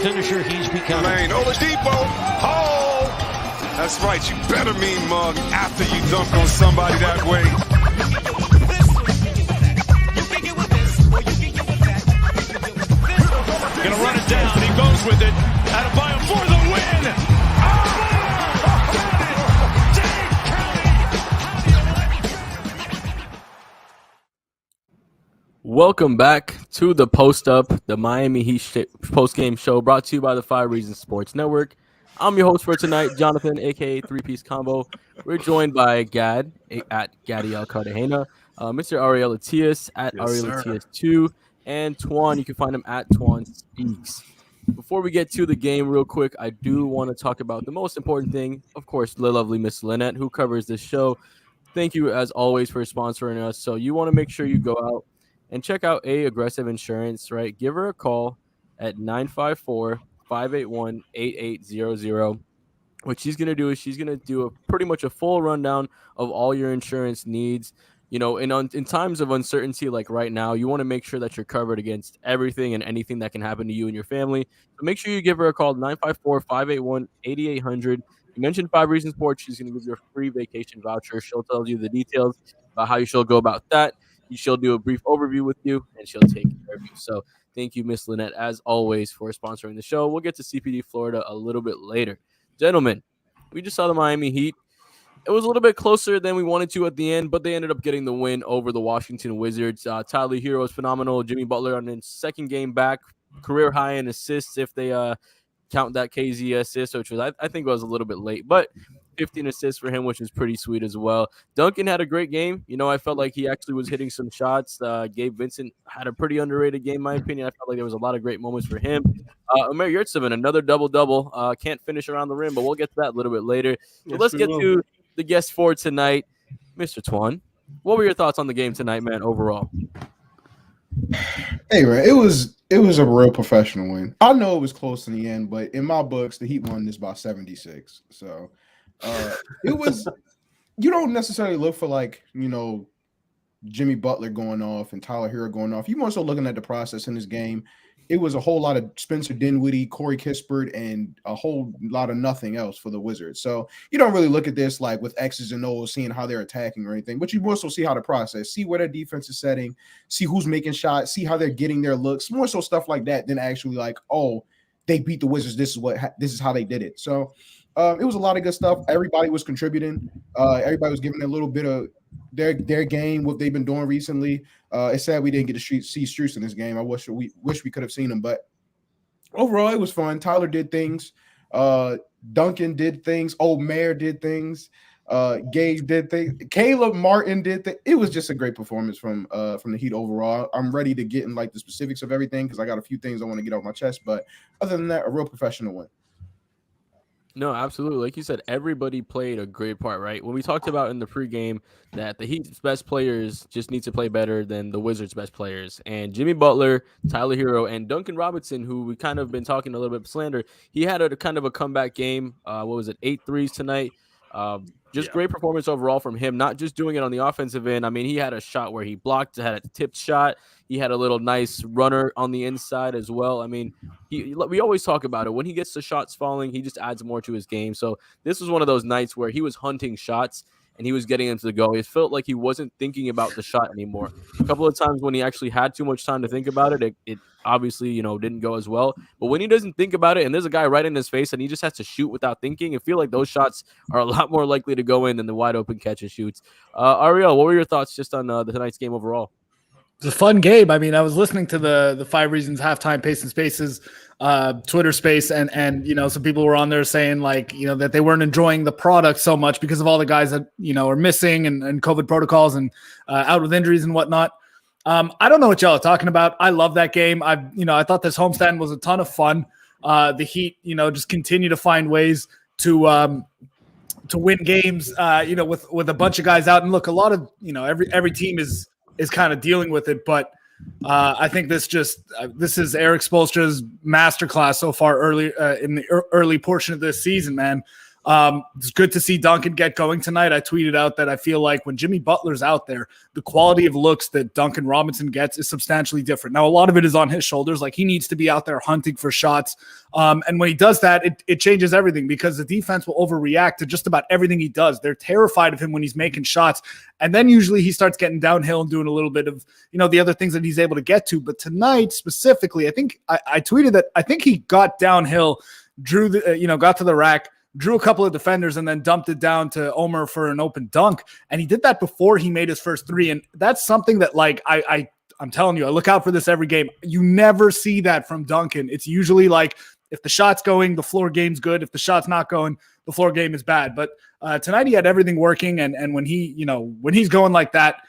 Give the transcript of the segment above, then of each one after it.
finisher he's becoming. Lane, Oladipo. Oh! That's right. You better mean mug after you dunk on somebody that way. Gonna run it down. He goes with it. Adebayo for the win. Welcome back to the Post Up, the Miami Heat post-game show brought to you by the 5 Reasons Sports Network. I'm your host for tonight, Jonathan, a.k.a. Three-Piece Combo. We're joined by Gad, at Gadiel Cartagena, Mr. Ariel Atias, at Ariel Atias 2, and Twan. You can find him at Twan Speaks. Before we get to the game real quick, I do want to talk about the most important thing, of course, the lovely Miss Lynette, who covers this show. Thank you, as always, for sponsoring us. So you want to make sure you go out and check out Aggressive Insurance, right? Give her a call at 954-581-8800. What she's going to do is she's going to do pretty much a full rundown of all your insurance needs. You know, in times of uncertainty like right now, you want to make sure that you're covered against everything and anything that can happen to you and your family. So make sure you give her a call, 954-581-8800. You mentioned 5 Reasons Sports. She's going to give you a free vacation voucher. She'll tell you the details about how you should go about that. She'll do a brief overview with you, and she'll take care of you. So thank you, Miss Lynette, as always, for sponsoring the show. We'll get to CPD Florida a little bit later. Gentlemen, we just saw the Miami Heat. It was a little bit closer than we wanted to at the end, but they ended up getting the win over the Washington Wizards. Tyler Hero is phenomenal. Jimmy Butler on his second game back, career high in assists if they count that KZ assist, which was I think was a little bit late, but 15 assists for him, which is pretty sweet as well. Duncan had a great game. You know, I felt like he actually was hitting some shots. Gabe Vincent had a pretty underrated game, in my opinion. I felt like there was a lot of great moments for him. Omer Yurtseven, another double-double. Can't finish around the rim, but we'll get to that a little bit later. So let's get to the guest for tonight, Mr. Twan. What were your thoughts on the game tonight, man, overall? Hey, man, it was a real professional win. I know it was close in the end, but in my books, the Heat won this by 76. So it was – you don't necessarily look for, like, you know, Jimmy Butler going off and Tyler Hero going off. You're more so looking at the process in this game. It was a whole lot of Spencer Dinwiddie, Corey Kispert, and a whole lot of nothing else for the Wizards. So you don't really look at this like with X's and O's, seeing how they're attacking or anything, but you more so see how the process, see where their defense is setting, see who's making shots, see how they're getting their looks, more so stuff like that than actually like, oh, they beat the Wizards. This is how they did it. So it was a lot of good stuff. Everybody was contributing. Everybody was giving a little bit of their game, what they've been doing recently. It's sad we didn't get to see Strus in this game. I wish we could have seen him, but overall it was fun. Tyler did things. Duncan did things. Omer did things. Gage did things. Caleb Martin did things. It was just a great performance from the Heat overall. I'm ready to get in like the specifics of everything because I got a few things I want to get off my chest. But other than that, a real professional win. No, absolutely. Like you said, everybody played a great part, right? When we talked about in the pregame that the Heat's best players just need to play better than the Wizards' best players. And Jimmy Butler, Tyler Hero, and Duncan Robinson, who we kind of been talking a little bit of slander, he had a kind of a comeback game. 8 threes tonight. Great performance overall from him, not just doing it on the offensive end. I mean, he had a shot where he blocked, had a tipped shot. He had a little nice runner on the inside as well. I mean, we always talk about it. When he gets the shots falling, he just adds more to his game. So this was one of those nights where he was hunting shots and he was getting into the go. It felt like he wasn't thinking about the shot anymore. A couple of times when he actually had too much time to think about it, it obviously, you know, didn't go as well. But when he doesn't think about it and there's a guy right in his face and he just has to shoot without thinking, I feel like those shots are a lot more likely to go in than the wide open catch and shoots. Ariel, what were your thoughts just on tonight's game overall? It's a fun game. I mean, I was listening to the 5 Reasons halftime Pace and Spaces Twitter space, and you know, some people were on there saying like, you know, that they weren't enjoying the product so much because of all the guys that, you know, are missing and COVID protocols and out with injuries and whatnot. I don't know what y'all are talking about. I love that game. I thought this homestand was a ton of fun. The Heat, you know, just continue to find ways to win games, you know, with a bunch of guys out. And look, a lot of, you know, every team is kind of dealing with it, but I think this is Eric Spoelstra's masterclass so far early in the early portion of this season, man. It's good to see Duncan get going tonight. I tweeted out that I feel like when Jimmy Butler's out there, the quality of looks that Duncan Robinson gets is substantially different. Now, a lot of it is on his shoulders. Like, he needs to be out there hunting for shots. And when he does that, it changes everything because the defense will overreact to just about everything he does. They're terrified of him when he's making shots. And then usually he starts getting downhill and doing a little bit of, the other things that he's able to get to. But tonight specifically, I think I tweeted that I think he got downhill, drew the, got to the rack, drew a couple of defenders, and then dumped it down to Omer for an open dunk. And he did that before he made his first three. And that's something that, like, I'm telling you, I look out for this every game. You never see that from Duncan. It's usually like, if the shot's going, the floor game's good. If the shot's not going, the floor game is bad. But tonight he had everything working. And when when he's going like that,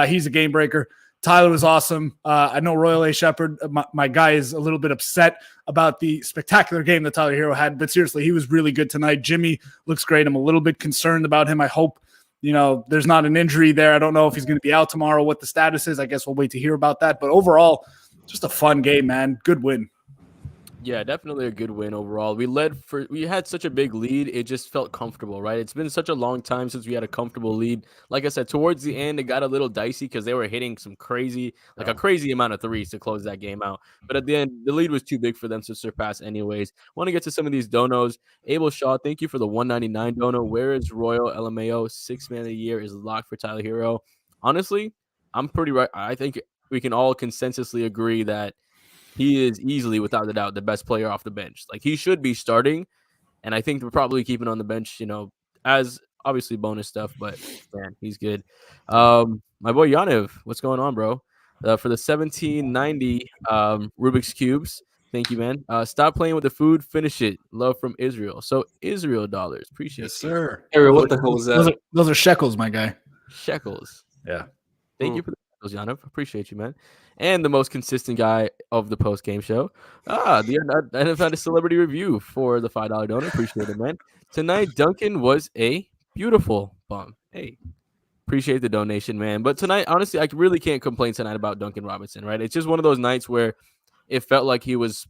he's a game breaker. Tyler was awesome. I know Royal A. Shepherd, my guy, is a little bit upset about the spectacular game that Tyler Hero had, but seriously, he was really good tonight. Jimmy looks great. I'm a little bit concerned about him. I hope, there's not an injury there. I don't know if he's going to be out tomorrow, what the status is. I guess we'll wait to hear about that. But overall, just a fun game, man. Good win. Yeah, definitely a good win overall. We had such a big lead. It just felt comfortable, right? It's been such a long time since we had a comfortable lead. Like I said, towards the end, it got a little dicey because they were hitting some crazy amount of threes to close that game out. But at the end, the lead was too big for them to surpass anyways. Want to get to some of these donos. Abel Shaw, thank you for the 199 dono. Where is Royal LMAO? 6 man of the year is locked for Tyler Hero. Honestly, I'm pretty right. I think we can all consensusly agree that he is easily, without a doubt, the best player off the bench. Like, he should be starting, and I think we're probably keeping on the bench, as obviously bonus stuff, but man, he's good. My boy Yaniv, what's going on, bro? For the 1790 Rubik's Cubes, thank you, man. Stop playing with the food, finish it. Love from Israel. So, Israel dollars. Appreciate it. Yes, sir. Ariel, what the hell was that? Those are shekels, my guy. Shekels. Yeah. Thank you for the shekels, Yaniv. Appreciate you, man. And the most consistent guy of the post-game show. The NFL Celebrity Review for the $5 donor. Appreciate it, man. Tonight, Duncan was a beautiful bum. Hey, appreciate the donation, man. But tonight, honestly, I really can't complain tonight about Duncan Robinson, right? It's just one of those nights where it felt like he was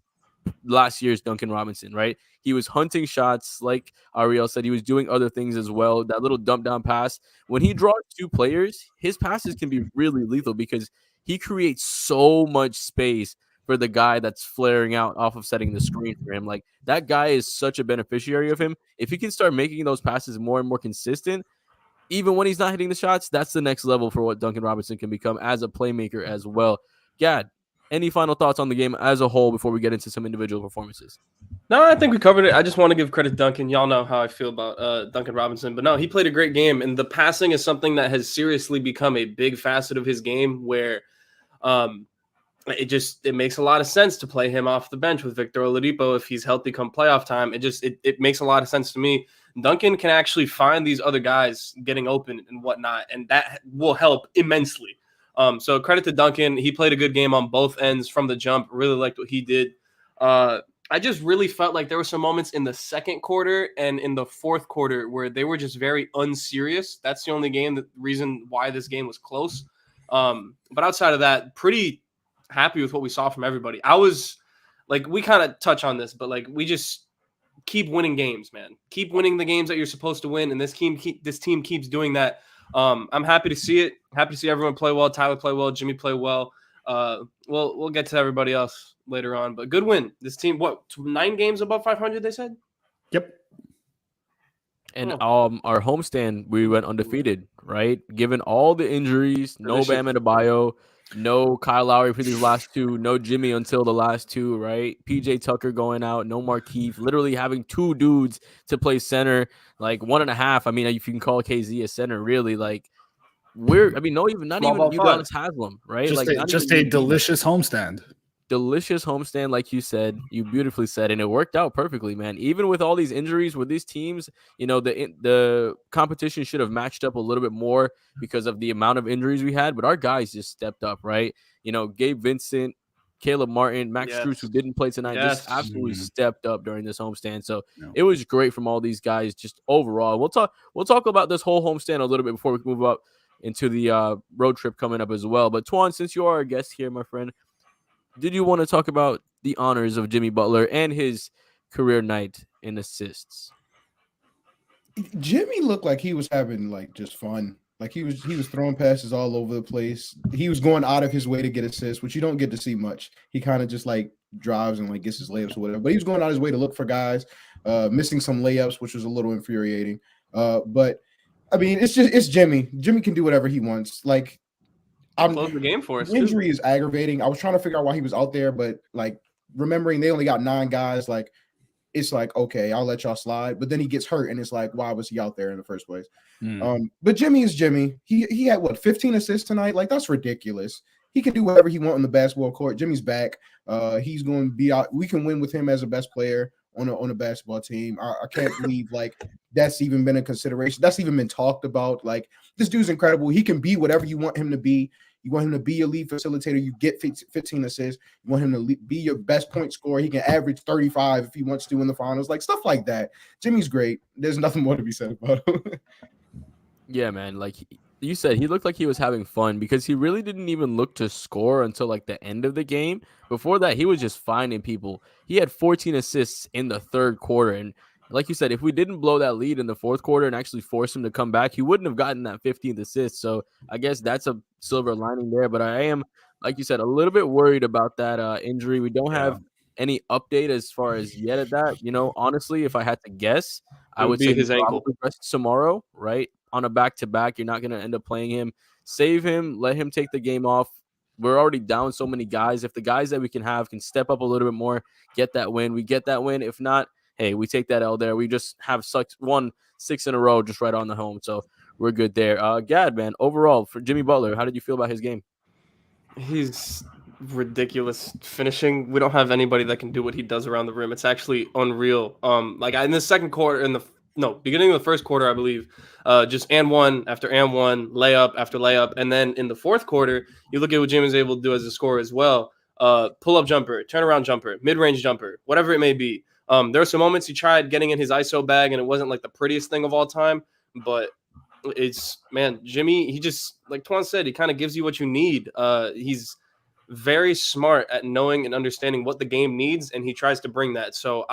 last year's Duncan Robinson, right? He was hunting shots, like Ariel said. He was doing other things as well. That little dump down pass. When he draws two players, his passes can be really lethal because he creates so much space for the guy that's flaring out off of setting the screen for him. Like, that guy is such a beneficiary of him. If he can start making those passes more and more consistent, even when he's not hitting the shots, that's the next level for what Duncan Robinson can become as a playmaker as well. Gad, any final thoughts on the game as a whole before we get into some individual performances? No, I think we covered it. I just want to give credit to Duncan. Y'all know how I feel about Duncan Robinson. But no, he played a great game. And the passing is something that has seriously become a big facet of his game where it makes a lot of sense to play him off the bench with Victor Oladipo if he's healthy come playoff time. It makes a lot of sense to me. Duncan can actually find these other guys getting open and whatnot, and that will help immensely. So credit to Duncan. He played a good game on both ends from the jump. Really liked what he did. I just really felt like there were some moments in the second quarter and in the fourth quarter where they were just very unserious. That's the only reason why this game was close. But outside of that, pretty happy with what we saw from everybody. I was like, we kind of touch on this, but like, we just keep winning games, man. Keep winning the games that you're supposed to win, and this team keeps doing that. I'm happy to see it. Happy to see everyone play well. Tyler play well. Jimmy play well. We'll get to everybody else later on, but good win. This team, 9 games above 500? They said. Yep. And our homestand, we went undefeated, right? Given all the injuries, no Bam Adebayo, no Kyle Lowry for these last two, no Jimmy until the last two, right? PJ Tucker going out, no Markieff, literally having 2 dudes to play center, like 1.5. I mean, if you can call KZ a center, really, like not even Udonis Haslem, right? Just a delicious homestand. Delicious homestand, like you said, you beautifully said, and it worked out perfectly, man. Even with all these injuries with these teams, the competition should have matched up a little bit more because of the amount of injuries we had, but our guys just stepped up, right? Gabe Vincent, Caleb Martin, Max Strus, who didn't play tonight, just absolutely stepped up during this homestand. So it was great from all these guys just overall. We'll talk about this whole homestand a little bit before we move up into the road trip coming up as well. But Twan, since you are a guest here, my friend, did you want to talk about the honors of Jimmy Butler and his career night in assists? Jimmy looked like he was having like just fun. Like he was throwing passes all over the place. He was going out of his way to get assists, which you don't get to see much. He kind of just like drives and like gets his layups or whatever. But he was going out his way to look for guys, missing some layups, which was a little infuriating. But I mean, it's Jimmy. Jimmy can do whatever he wants. Like Close the game for us. Injury is aggravating. I was trying to figure out why he was out there, but like remembering they only got 9 guys, like it's like, okay, I'll let y'all slide. But then he gets hurt, and it's like, why was he out there in the first place? But Jimmy is Jimmy. He had what 15 assists tonight? Like that's ridiculous. He can do whatever he wants on the basketball court. Jimmy's back. He's going to be out. We can win with him as a best player on a basketball team. I can't believe like that's even been a consideration. That's even been talked about. Like this dude's incredible. He can be whatever you want him to be. You want him to be a lead facilitator. You get 15 assists. You want him to be your best point scorer. He can average 35 if he wants to in the finals, like stuff like that. Jimmy's great. There's nothing more to be said about him. Yeah, man. Like you said, he looked like he was having fun because he really didn't even look to score until like the end of the game. Before that, he was just finding people. He had 14 assists in the third quarter. And like you said, if we didn't blow that lead in the fourth quarter and actually force him to come back, he wouldn't have gotten that 15th assist. So I guess that's a silver lining there. But I am, like you said, a little bit worried about that injury. We don't have any update as far as yet at that. You know, honestly, if I had to guess, I would say his ankle rests tomorrow, right? On a back-to-back, you're not going to end up playing him. Save him, let him take the game off. We're already down so many guys. If the guys that we can have can step up a little bit more, get that win, we get that win. If not, hey, we take that L there. We just have 6 in a row just right on the home. So we're good there. Gad, man, overall, for Jimmy Butler, how did you feel about his game? He's ridiculous finishing. We don't have anybody that can do what he does around the rim. It's actually unreal. Like in the second quarter, beginning of the first quarter, I believe, just and one after and one, layup after layup. And then in the fourth quarter, you look at what Jimmy's able to do as a scorer as well. Pull-up jumper, turnaround jumper, mid-range jumper, whatever it may be. There were some moments he tried getting in his ISO bag, and it wasn't like the prettiest thing of all time. But Jimmy, he just, like Twan said, he kind of gives you what you need. He's very smart at knowing and understanding what the game needs, and he tries to bring that. So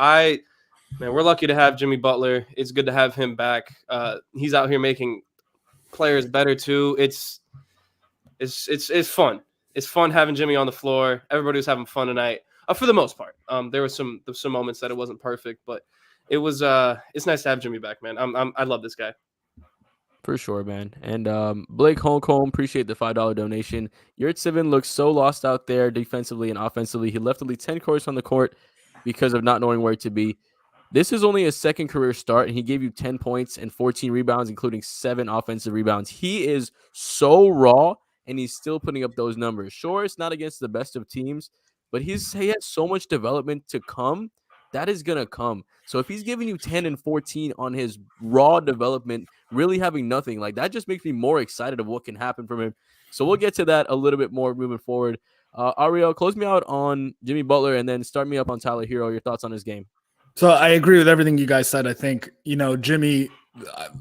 we're lucky to have Jimmy Butler. It's good to have him back. He's out here making players better too. It's fun. It's fun having Jimmy on the floor. Everybody was having fun tonight, for the most part. There were some moments that it wasn't perfect, but it was. It's nice to have Jimmy back, man. I love this guy. For sure, man. And Blake Holcomb, appreciate the $5 donation. Yurtseven looks so lost out there defensively and offensively. He left only 10 courts on the court because of not knowing where to be. This is only his second career start, and he gave you 10 points and 14 rebounds, including 7 offensive rebounds. He is so raw, and he's still putting up those numbers. Sure, it's not against the best of teams, but he has so much development to come. That is going to come. So if he's giving you 10 and 14 on his raw development, really having nothing, like that just makes me more excited of what can happen from him. So we'll get to that a little bit more moving forward. Ariel, close me out on Jimmy Butler and then start me up on Tyler Hero. Your thoughts on his game? So I agree with everything you guys said. I think, Jimmy,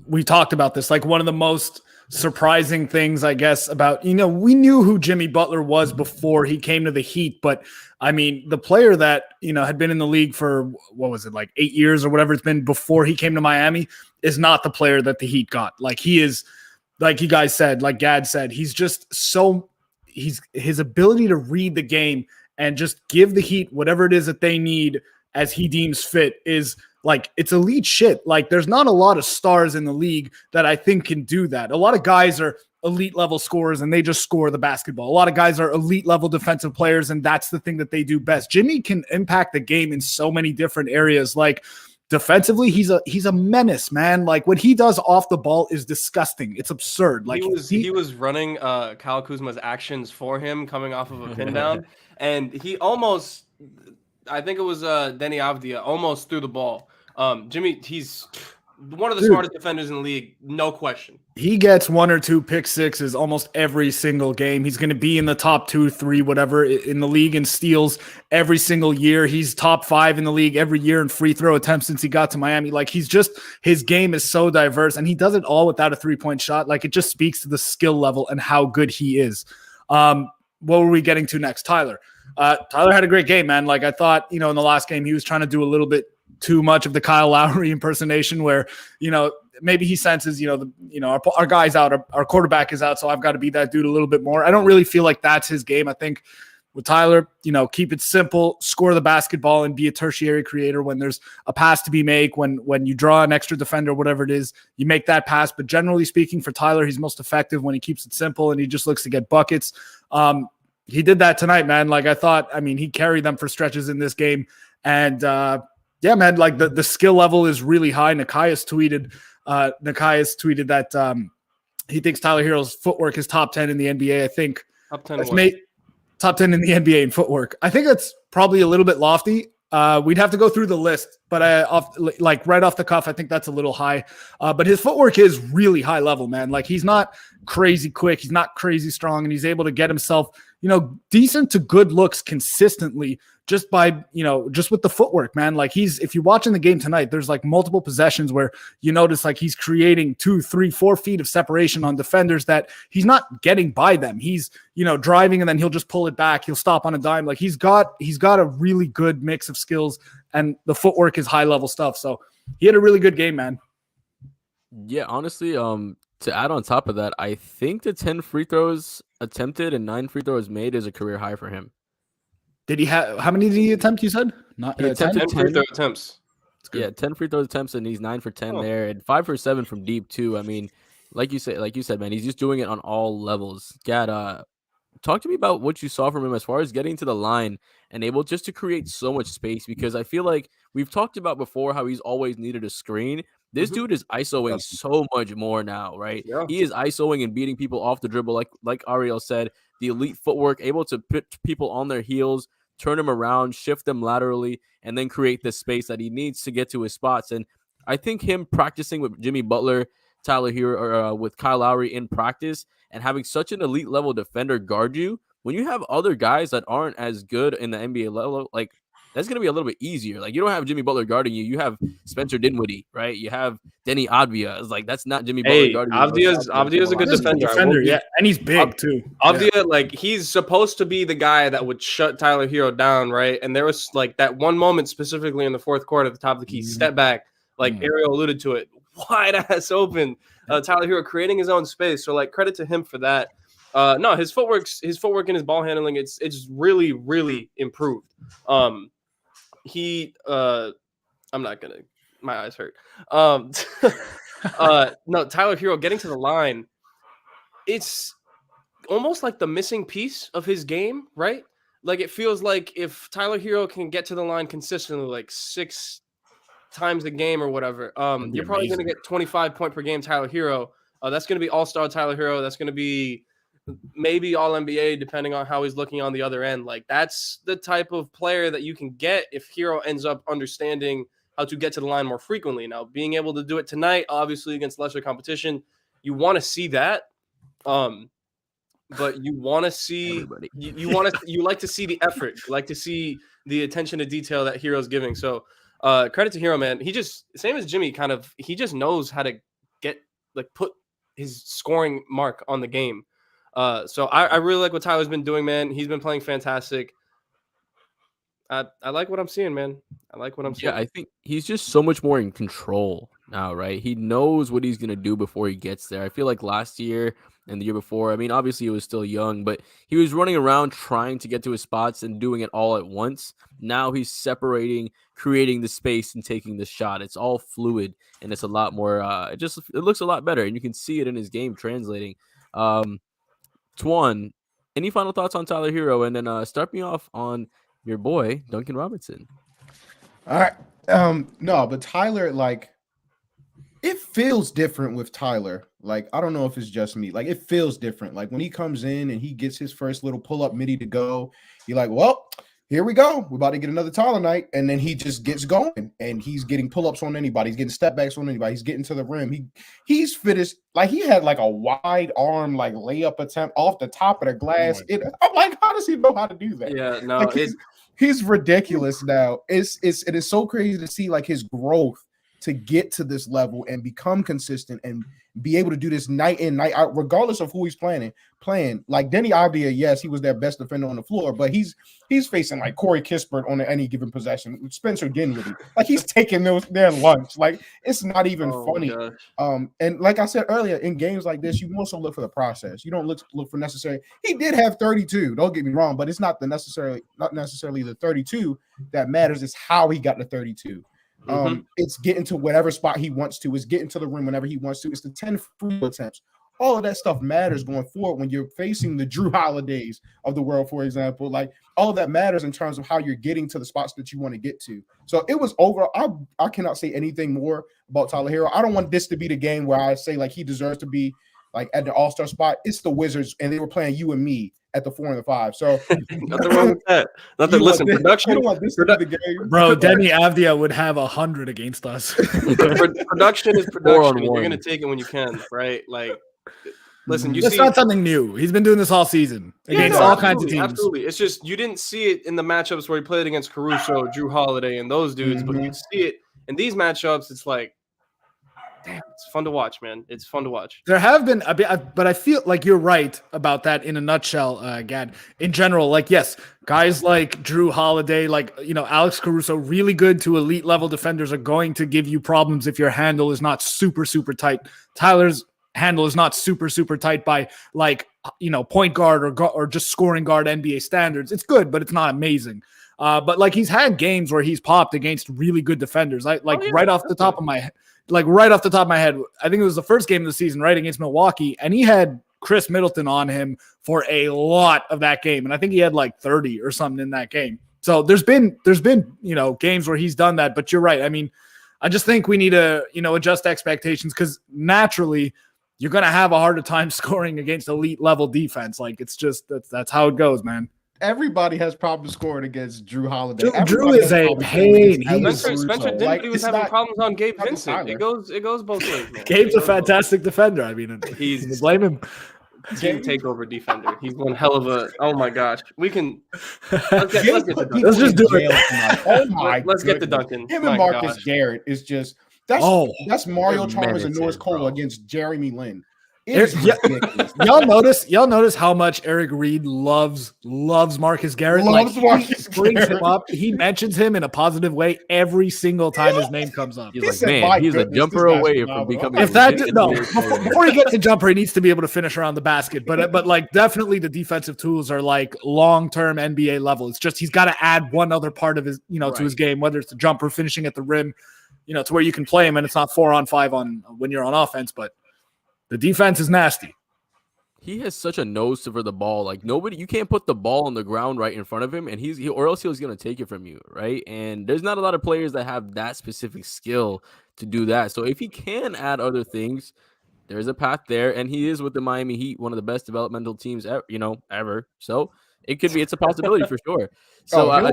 we talked about this, like one of the most surprising things, I guess, about, we knew who Jimmy Butler was before he came to the Heat. But I mean, the player that, had been in the league for, what was it, like 8 years or whatever it's been before he came to Miami is not the player that the Heat got. Like he is, like you guys said, like Gad said, he's just his ability to read the game and just give the Heat whatever it is that they need as he deems fit is like, it's elite shit. Like there's not a lot of stars in the league that I think can do that. A lot of guys are elite level scorers and they just score the basketball. A lot of guys are elite level defensive players and that's the thing that they do best. Jimmy can impact the game in so many different areas. Like defensively, he's a menace, man. Like what he does off the ball is disgusting. It's absurd. Like he was running Kyle Kuzma's actions for him coming off of a pin down, and he almost, I think it was Denny Avdia, almost threw the ball. Jimmy, he's one of the smartest defenders in the league, no question. He gets 1 or 2 pick sixes almost every single game. He's going to be in the top 2, 3, whatever in the league in steals every single year. He's top 5 in the league every year in free throw attempts since he got to Miami. Like his game is so diverse and he does it all without a 3-point shot. Like it just speaks to the skill level and how good he is. What were we getting to next? Tyler had a great game, man. Like I thought, in the last game, he was trying to do a little bit too much of the Kyle Lowry impersonation where, maybe he senses, our guy's out, our quarterback is out, so I've got to be that dude a little bit more. I don't really feel like that's his game. I think with Tyler, keep it simple, score the basketball, and be a tertiary creator. When there's a pass to be made, when you draw an extra defender, whatever it is, you make that pass. But generally speaking, for Tyler, he's most effective when he keeps it simple and he just looks to get buckets. He did that tonight, man. Like he carried them for stretches in this game. And yeah, man, like the skill level is really high. Nikias tweeted that he thinks Tyler Hero's footwork is top 10 in the NBA. I think top 10 top 10 in the NBA in footwork. I think that's probably a little bit lofty. We'd have to go through the list, but right off the cuff, I think that's a little high. But his footwork is really high level, man. Like he's not crazy quick, he's not crazy strong, and he's able to get himself, decent to good looks consistently just by, just with the footwork, man. Like if you're watching the game tonight, there's like multiple possessions where you notice like he's creating 2, 3, 4 feet of separation on defenders that he's not getting by them. He's, driving and then he'll just pull it back. He'll stop on a dime. Like he's got a really good mix of skills, and the footwork is high level stuff. So he had a really good game, man. Yeah, honestly, to add on top of that, I think the 10 free throws attempted and 9 free throws made is a career high for him. Did he have, how many did he attempt? You said not he attempted 10 free throw attempts. Yeah, 10 free throw attempts, and he's 9 for 10 there, and 5 for 7 from deep too. I mean, like you said, man, he's just doing it on all levels. Gad, talk to me about what you saw from him as far as getting to the line and able just to create so much space, because I feel like we've talked about before how he's always needed a screen. This dude is ISOing so much more now, right? Yeah. He is ISOing and beating people off the dribble, like Ariel said, the elite footwork, able to put people on their heels, turn them around, shift them laterally, and then create the space that he needs to get to his spots. And I think him practicing with Jimmy Butler, Tyler Hero, or with Kyle Lowry in practice, and having such an elite level defender guard you, when you have other guys that aren't as good in the NBA level, like that's going to be a little bit easier. Like you don't have Jimmy Butler guarding you. You have Spencer Dinwiddie, right? You have Denny Avdia. It's like that's not Jimmy Butler guarding you. Avdia's a good defender. Yeah, and he's big too. Avdia, like he's supposed to be the guy that would shut Tyler Hero down, right? And there was like that one moment specifically in the fourth quarter at the top of the key, step back, like Ariel alluded to it, wide ass open. Tyler Hero creating his own space. So like credit to him for that. No, his footwork and his ball handling, it's really, really improved. I'm not gonna, my eyes hurt. No, Tyler Hero getting to the line, it's almost like the missing piece of his game, right? Like it feels like if Tyler Hero can get to the line consistently, like 6 times a game or whatever, you're probably going to get 25 point per game Tyler Hero. That's going to be all-star Tyler Hero. That's going to be maybe all NBA, depending on how he's looking on the other end. Like that's the type of player that you can get if Hero ends up understanding how to get to the line more frequently. Now, being able to do it tonight, obviously against lesser competition, you want to see that. But you want to see you like to see the effort, you like to see the attention to detail that Hero's giving. So credit to Hero, man. He just, same as Jimmy, he just knows how to put his scoring mark on the game. So I really like what Tyler's been doing, man. He's been playing fantastic. I like what I'm seeing, man. I like what I'm seeing. Yeah, I think he's just so much more in control now, right? He knows what he's going to do before he gets there. I feel like last year and the year before, I mean, obviously he was still young, but he was running around trying to get to his spots and doing it all at once. Now he's separating, creating the space, and taking the shot. It's all fluid, and it's a lot more, it looks a lot better, and you can see it in his game translating. Twan, any final thoughts on Tyler Hero? And then start me off on your boy, Duncan Robinson. All right. No, but Tyler, like, it feels different with Tyler. Like, I don't know if it's just me. Like, it feels different. Like, when he comes in and he gets his first little pull-up midi to go, you're like, well, here we go. We're about to get another Tyler night. And then he just gets going. And he's getting pull-ups on anybody. He's getting step-backs on anybody. He's getting to the rim. He's finished. Like, he had, like, a wide arm, like, layup attempt off the top of the glass. I'm like, how does he know how to do that? Yeah, no, like, he's ridiculous now. It is so crazy to see, like, his growth to get to this level and become consistent and be able to do this night in, night out, regardless of who he's playing. Like Denny Avdia, yes, he was their best defender on the floor, but he's facing like Corey Kispert on any given possession, Spencer Dinwiddie. Like he's taking their lunch. Like it's not even funny. And like I said earlier, in games like this, you also look for the process. You don't look for necessary. He did have 32. Don't get me wrong, but it's not necessarily the 32 that matters. It's how he got the 32. It's getting to whatever spot he wants to. It's getting to the rim whenever he wants to. It's the 10 free attempts. All of that stuff matters going forward when you're facing the Drew Holidays of the world, for example. Like all of that matters in terms of how you're getting to the spots that you want to get to. So it was over. I cannot say anything more about Tyler Hero. I don't want this to be the game where I say like he deserves to be like at the All-Star spot. It's the Wizards, and they were playing you and me at the 4 and the 5. So nothing wrong with that. Listen, production. Bro, Denny Avdia would have 100 against us. Production is production. And you're gonna take it when you can, right? Like, listen, it's not something new. He's been doing this all season against all kinds of teams. Absolutely, it's just you didn't see it in the matchups where he played against Caruso, Drew Holiday, and those dudes, but you see it in these matchups. It's like, damn, it's fun to watch, man. It's fun to watch. There have been a bit, but I feel like you're right about that in a nutshell, Gad. In general, like, yes, guys like Drew Holiday, like, Alex Caruso, really good to elite level defenders are going to give you problems if your handle is not super, super tight. Tyler's handle is not super, super tight by like, point guard or just scoring guard NBA standards. It's good, but it's not amazing. But like he's had games where he's popped against really good defenders. Right off the top of my head, I think it was the first game of the season, right, against Milwaukee, and he had Chris Middleton on him for a lot of that game, and I think he had like 30 or something in that game. So there's been games where he's done that, but you're right. I mean, I just think we need to adjust expectations because naturally you're going to have a harder time scoring against elite level defense. Like it's just that's how it goes, man. Everybody has problems scoring against Drew Holiday. Drew is a pain. Spencer Dinwiddie was having problems on Gabe Vincent. It goes both ways, man. Gabe's a fantastic defender. I mean, he's blame him. Team takeover defender. He's one hell of a. Oh my gosh, we can. Let's get to Duncan. Let's just do it. Oh my! Let's get to Duncan. Him and Marcus Garrett is just that's Mario Chalmers and Norris Cole against Jeremy Lin. Y'all notice how much Eric Reed loves Marcus Garrett. He brings him up. He mentions him in a positive way every single time his name comes up. He's like, man, he's a jumper away from becoming. Before he gets to jumper, he needs to be able to finish around the basket. But like definitely the defensive tools are like long-term NBA level. It's just he's got to add one other part of his to his game, whether it's the jumper, finishing at the rim, to where you can play him and it's not 4-on-5 when you're on offense, but the defense is nasty. He has such a nose for the ball. Like you can't put the ball on the ground right in front of him, and or else he's going to take it from you, right? And there's not a lot of players that have that specific skill to do that. So if he can add other things, there's a path there, and he is with the Miami Heat, one of the best developmental teams ever. So it's a possibility for sure. So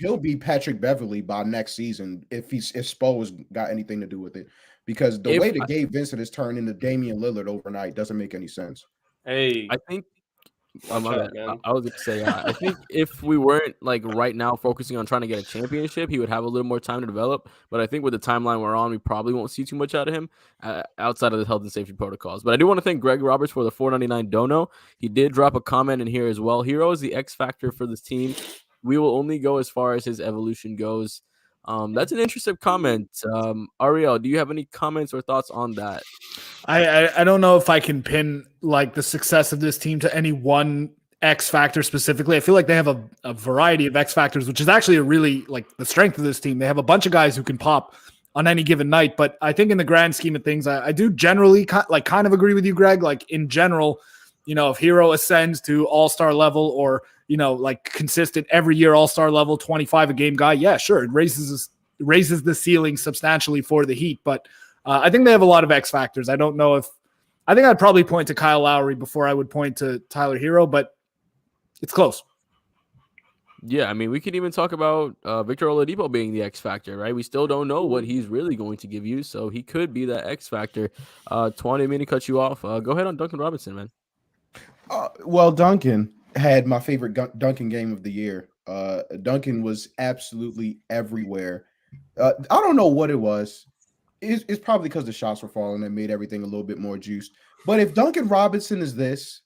he'll be Patrick Beverley by next season if Spo's got anything to do with it. Because the way that Gabe Vincent has turned into Damian Lillard overnight doesn't make any sense. Hey, I think I was going to say, I think if we weren't like right now focusing on trying to get a championship, he would have a little more time to develop. But I think with the timeline we're on, we probably won't see too much out of him outside of the health and safety protocols. But I do want to thank Greg Roberts for the $4.99 dono. He did drop a comment in here as well. Hero is the X factor for this team. We will only go as far as his evolution goes. That's an interesting comment. Ariel, do you have any comments or thoughts on that? I don't know if I can pin like the success of this team to any one X factor specifically. I feel like they have a variety of X factors, which is actually a really like the strength of this team. They have a bunch of guys who can pop on any given night, but I think in the grand scheme of things, I do generally kind of agree with you, Greg. Like in general, if Hero ascends to all-star level or like consistent every year all-star level 25 a game guy, yeah, sure, it raises the ceiling substantially for the Heat. But I think they have a lot of X factors. I don't know I think I'd probably point to Kyle Lowry before I would point to Tyler Hero, but it's close. Yeah, I mean, we could even talk about Victor Oladipo being the X factor, right? We still don't know what he's really going to give you, so he could be that X factor. Twan, I didn't mean to cut you off. Go ahead on Duncan Robinson, man. Well, Duncan had my favorite Duncan game of the year. Duncan was absolutely everywhere. I don't know what it was. it's probably because the shots were falling and made everything a little bit more juiced. But if Duncan Robinson is this,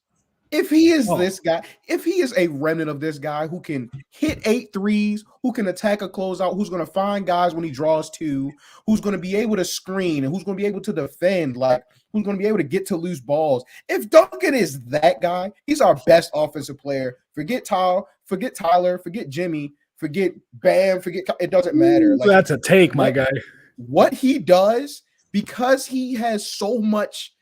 if he is this guy, if he is a remnant of this guy who can hit 8 threes, who can attack a closeout, who's going to find guys when he draws 2, who's going to be able to screen and who's going to be able to defend, like who's going to be able to get to loose balls. If Duncan is that guy, he's our best offensive player. Forget Tyler, forget Jimmy, forget Bam, it doesn't matter. Like, that's a take, my guy. What he does, because he has so much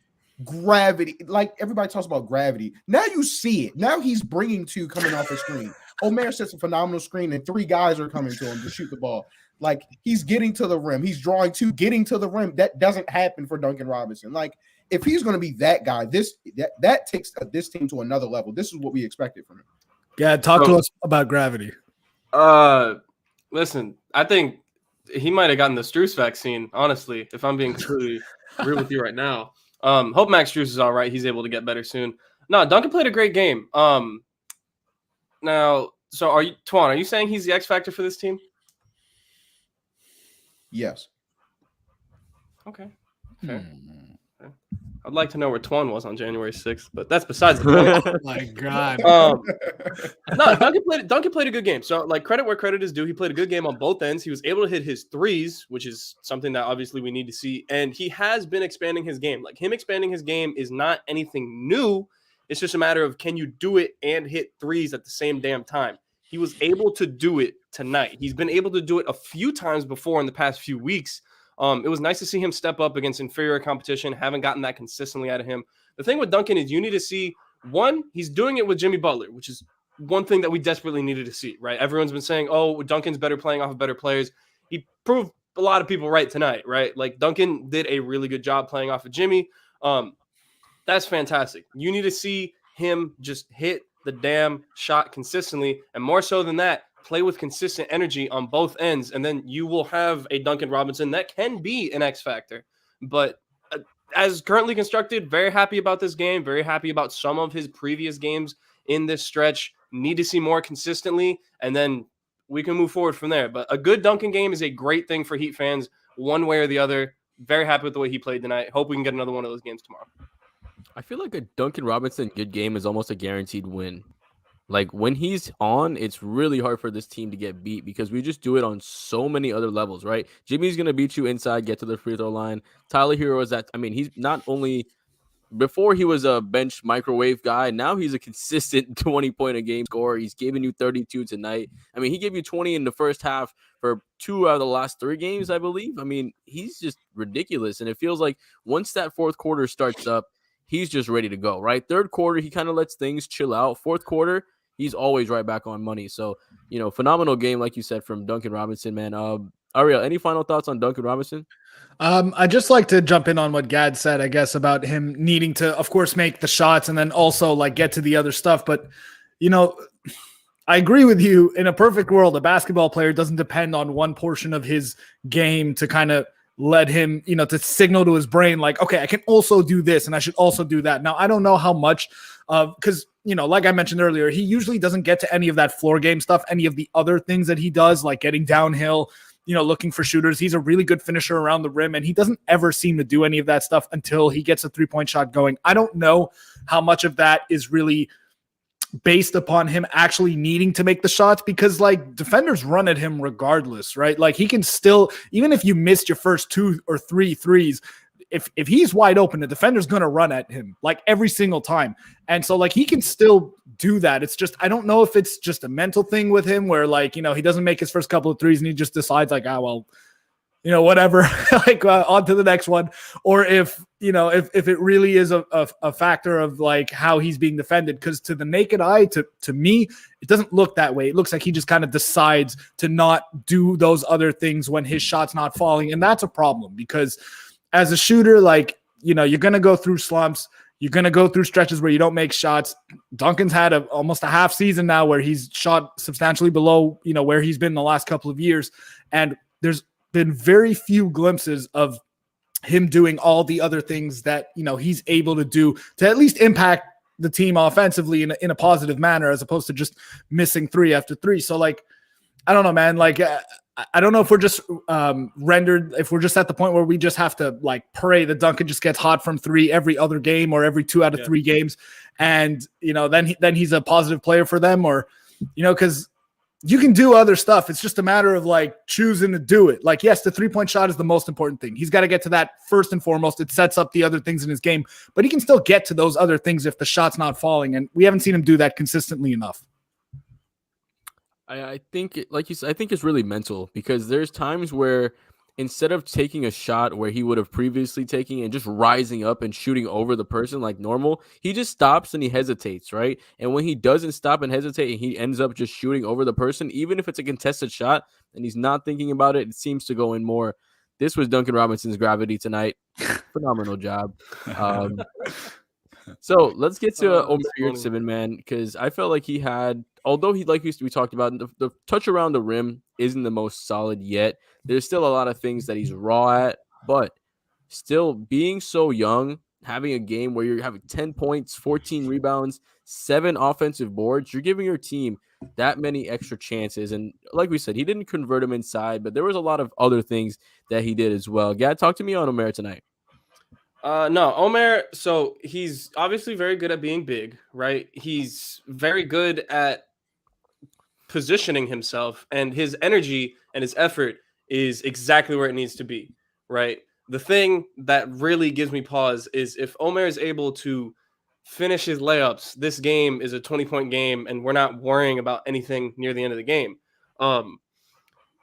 gravity, like everybody talks about gravity. Now you see it. Now he's bringing 2 coming off the screen. Omer sets a phenomenal screen, and 3 guys are coming to him to shoot the ball. Like he's getting to the rim. He's drawing 2, getting to the rim. That doesn't happen for Duncan Robinson. Like if he's going to be that guy, that takes this team to another level. This is what we expected from him. Yeah, talk to us about gravity. Listen, I think he might have gotten the Strus vaccine. Honestly, if I'm being completely real with you right now. Hope Max Strus is all right. He's able to get better soon. No, Duncan played a great game. Now, so Twan, are you saying he's the X factor for this team? Yes. Okay. Fair. I'd like to know where Twan was on January 6th, but that's besides the point. Oh my God. No, Duncan played a good game. So, like, credit where credit is due. He played a good game on both ends. He was able to hit his threes, which is something that obviously we need to see. And he has been expanding his game. Like, him expanding his game is not anything new. It's just a matter of, can you do it and hit threes at the same damn time? He was able to do it tonight. He's been able to do it a few times before in the past few weeks. It was nice to see him step up against inferior competition. Haven't gotten that consistently out of him. The thing with Duncan is you need to see, one, he's doing it with Jimmy Butler, which is one thing that we desperately needed to see, right? Everyone's been saying, oh, Duncan's better playing off of better players. He proved a lot of people right tonight, right? Like Duncan did a really good job playing off of Jimmy. That's fantastic. You need to see him just hit the damn shot consistently. And more so than that, play with consistent energy on both ends, and then you will have a Duncan Robinson that can be an X factor. But as currently constructed, very happy about this game, very happy about some of his previous games in this stretch. Need to see more consistently, and then we can move forward from there. But a good Duncan game is a great thing for Heat fans, one way or the other. Very happy with the way he played tonight. Hope we can get another one of those games tomorrow. I feel like a Duncan Robinson good game is almost a guaranteed win. Like when he's on, it's really hard for this team to get beat because we just do it on so many other levels, right? Jimmy's going to beat you inside, get to the free throw line. Tyler Hero is that. I mean, he's not only before he was a bench microwave guy. Now he's a consistent 20-point-a-game scorer. He's giving you 32 tonight. I mean, he gave you 20 in the first half for 2 out of the last 3 games, I believe. I mean, he's just ridiculous. And it feels like once that fourth quarter starts up, he's just ready to go, right? Third quarter, he kind of lets things chill out. Fourth quarter, he's always right back on money. So, phenomenal game, like you said, from Duncan Robinson, man. Ariel, any final thoughts on Duncan Robinson? I just like to jump in on what Gad said, I guess, about him needing to, of course, make the shots and then also like get to the other stuff. But, I agree with you. In a perfect world, a basketball player doesn't depend on one portion of his game to kind of let him, to signal to his brain, like, okay, I can also do this and I should also do that. Now, I don't know how much because, like I mentioned earlier, he usually doesn't get to any of that floor game stuff, any of the other things that he does, like getting downhill, looking for shooters. He's a really good finisher around the rim, and he doesn't ever seem to do any of that stuff until he gets a 3-point shot going. I don't know how much of that is really based upon him actually needing to make the shots because like defenders run at him regardless, right? Like he can still, even if you missed your first 2 or 3 threes, if he's wide open, the defender's going to run at him like every single time. And so like he can still do that. It's just, I don't know if it's just a mental thing with him where like, he doesn't make his first couple of threes and he just decides like, whatever, like on to the next one. Or if it really is a factor of like how he's being defended, because to the naked eye, to me, it doesn't look that way. It looks like he just kind of decides to not do those other things when his shot's not falling. And that's a problem because as a shooter, like, you're going to go through slumps. You're going to go through stretches where you don't make shots. Duncan's had almost a half season now where he's shot substantially below, where he's been the last couple of years. And there's been very few glimpses of him doing all the other things that, he's able to do to at least impact the team offensively in a positive manner, as opposed to just missing 3 after 3. So like, I don't know, man, like, I don't know if we're just rendered, if we're just at the point where we just have to like pray that Duncan just gets hot from 3 every other game or every 2 out of 3 games. And, then he's a positive player for them, or, because you can do other stuff. It's just a matter of like choosing to do it. Like, yes, the 3-point shot is the most important thing. He's got to get to that first and foremost. It sets up the other things in his game, but he can still get to those other things if the shot's not falling. And we haven't seen him do that consistently enough. I think, like you said, I think it's really mental, because there's times where instead of taking a shot where he would have previously taken and just rising up and shooting over the person like normal, he just stops and he hesitates, right? And when he doesn't stop and hesitate and he ends up just shooting over the person, even if it's a contested shot and he's not thinking about it, it seems to go in more. This was Duncan Robinson's gravity tonight. Phenomenal job. So let's get to Omer Yurtseven, man, because I felt like he had, although he, like we talked about, the touch around the rim isn't the most solid yet. There's still a lot of things that he's raw at, but still being so young, having a game where you're having 10 points, 14 rebounds, 7 offensive boards, you're giving your team that many extra chances. And like we said, he didn't convert them inside, but there was a lot of other things that he did as well. Gad, talk to me on Omer tonight. No, Omer, so he's obviously very good at being big, right? He's very good at positioning himself, and his energy and his effort is exactly where it needs to be, right? The thing that really gives me pause is if Omer is able to finish his layups, this game is a 20-point game, and we're not worrying about anything near the end of the game.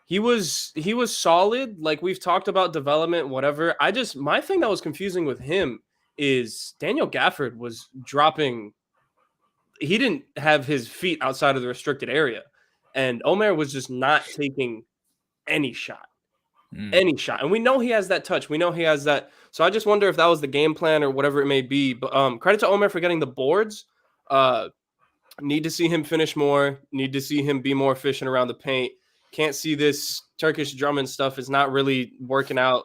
He was solid. Like, we've talked about development, whatever. My thing that was confusing with him is Daniel Gafford was dropping. He didn't have his feet outside of the restricted area, and Omer was just not taking any shot. And we know he has that touch. We know he has that. So I just wonder if that was the game plan or whatever it may be. But credit to Omer for getting the boards. Need to see him finish more. Need to see him be more efficient around the paint. Can't see this Turkish Drummond stuff is not really working out.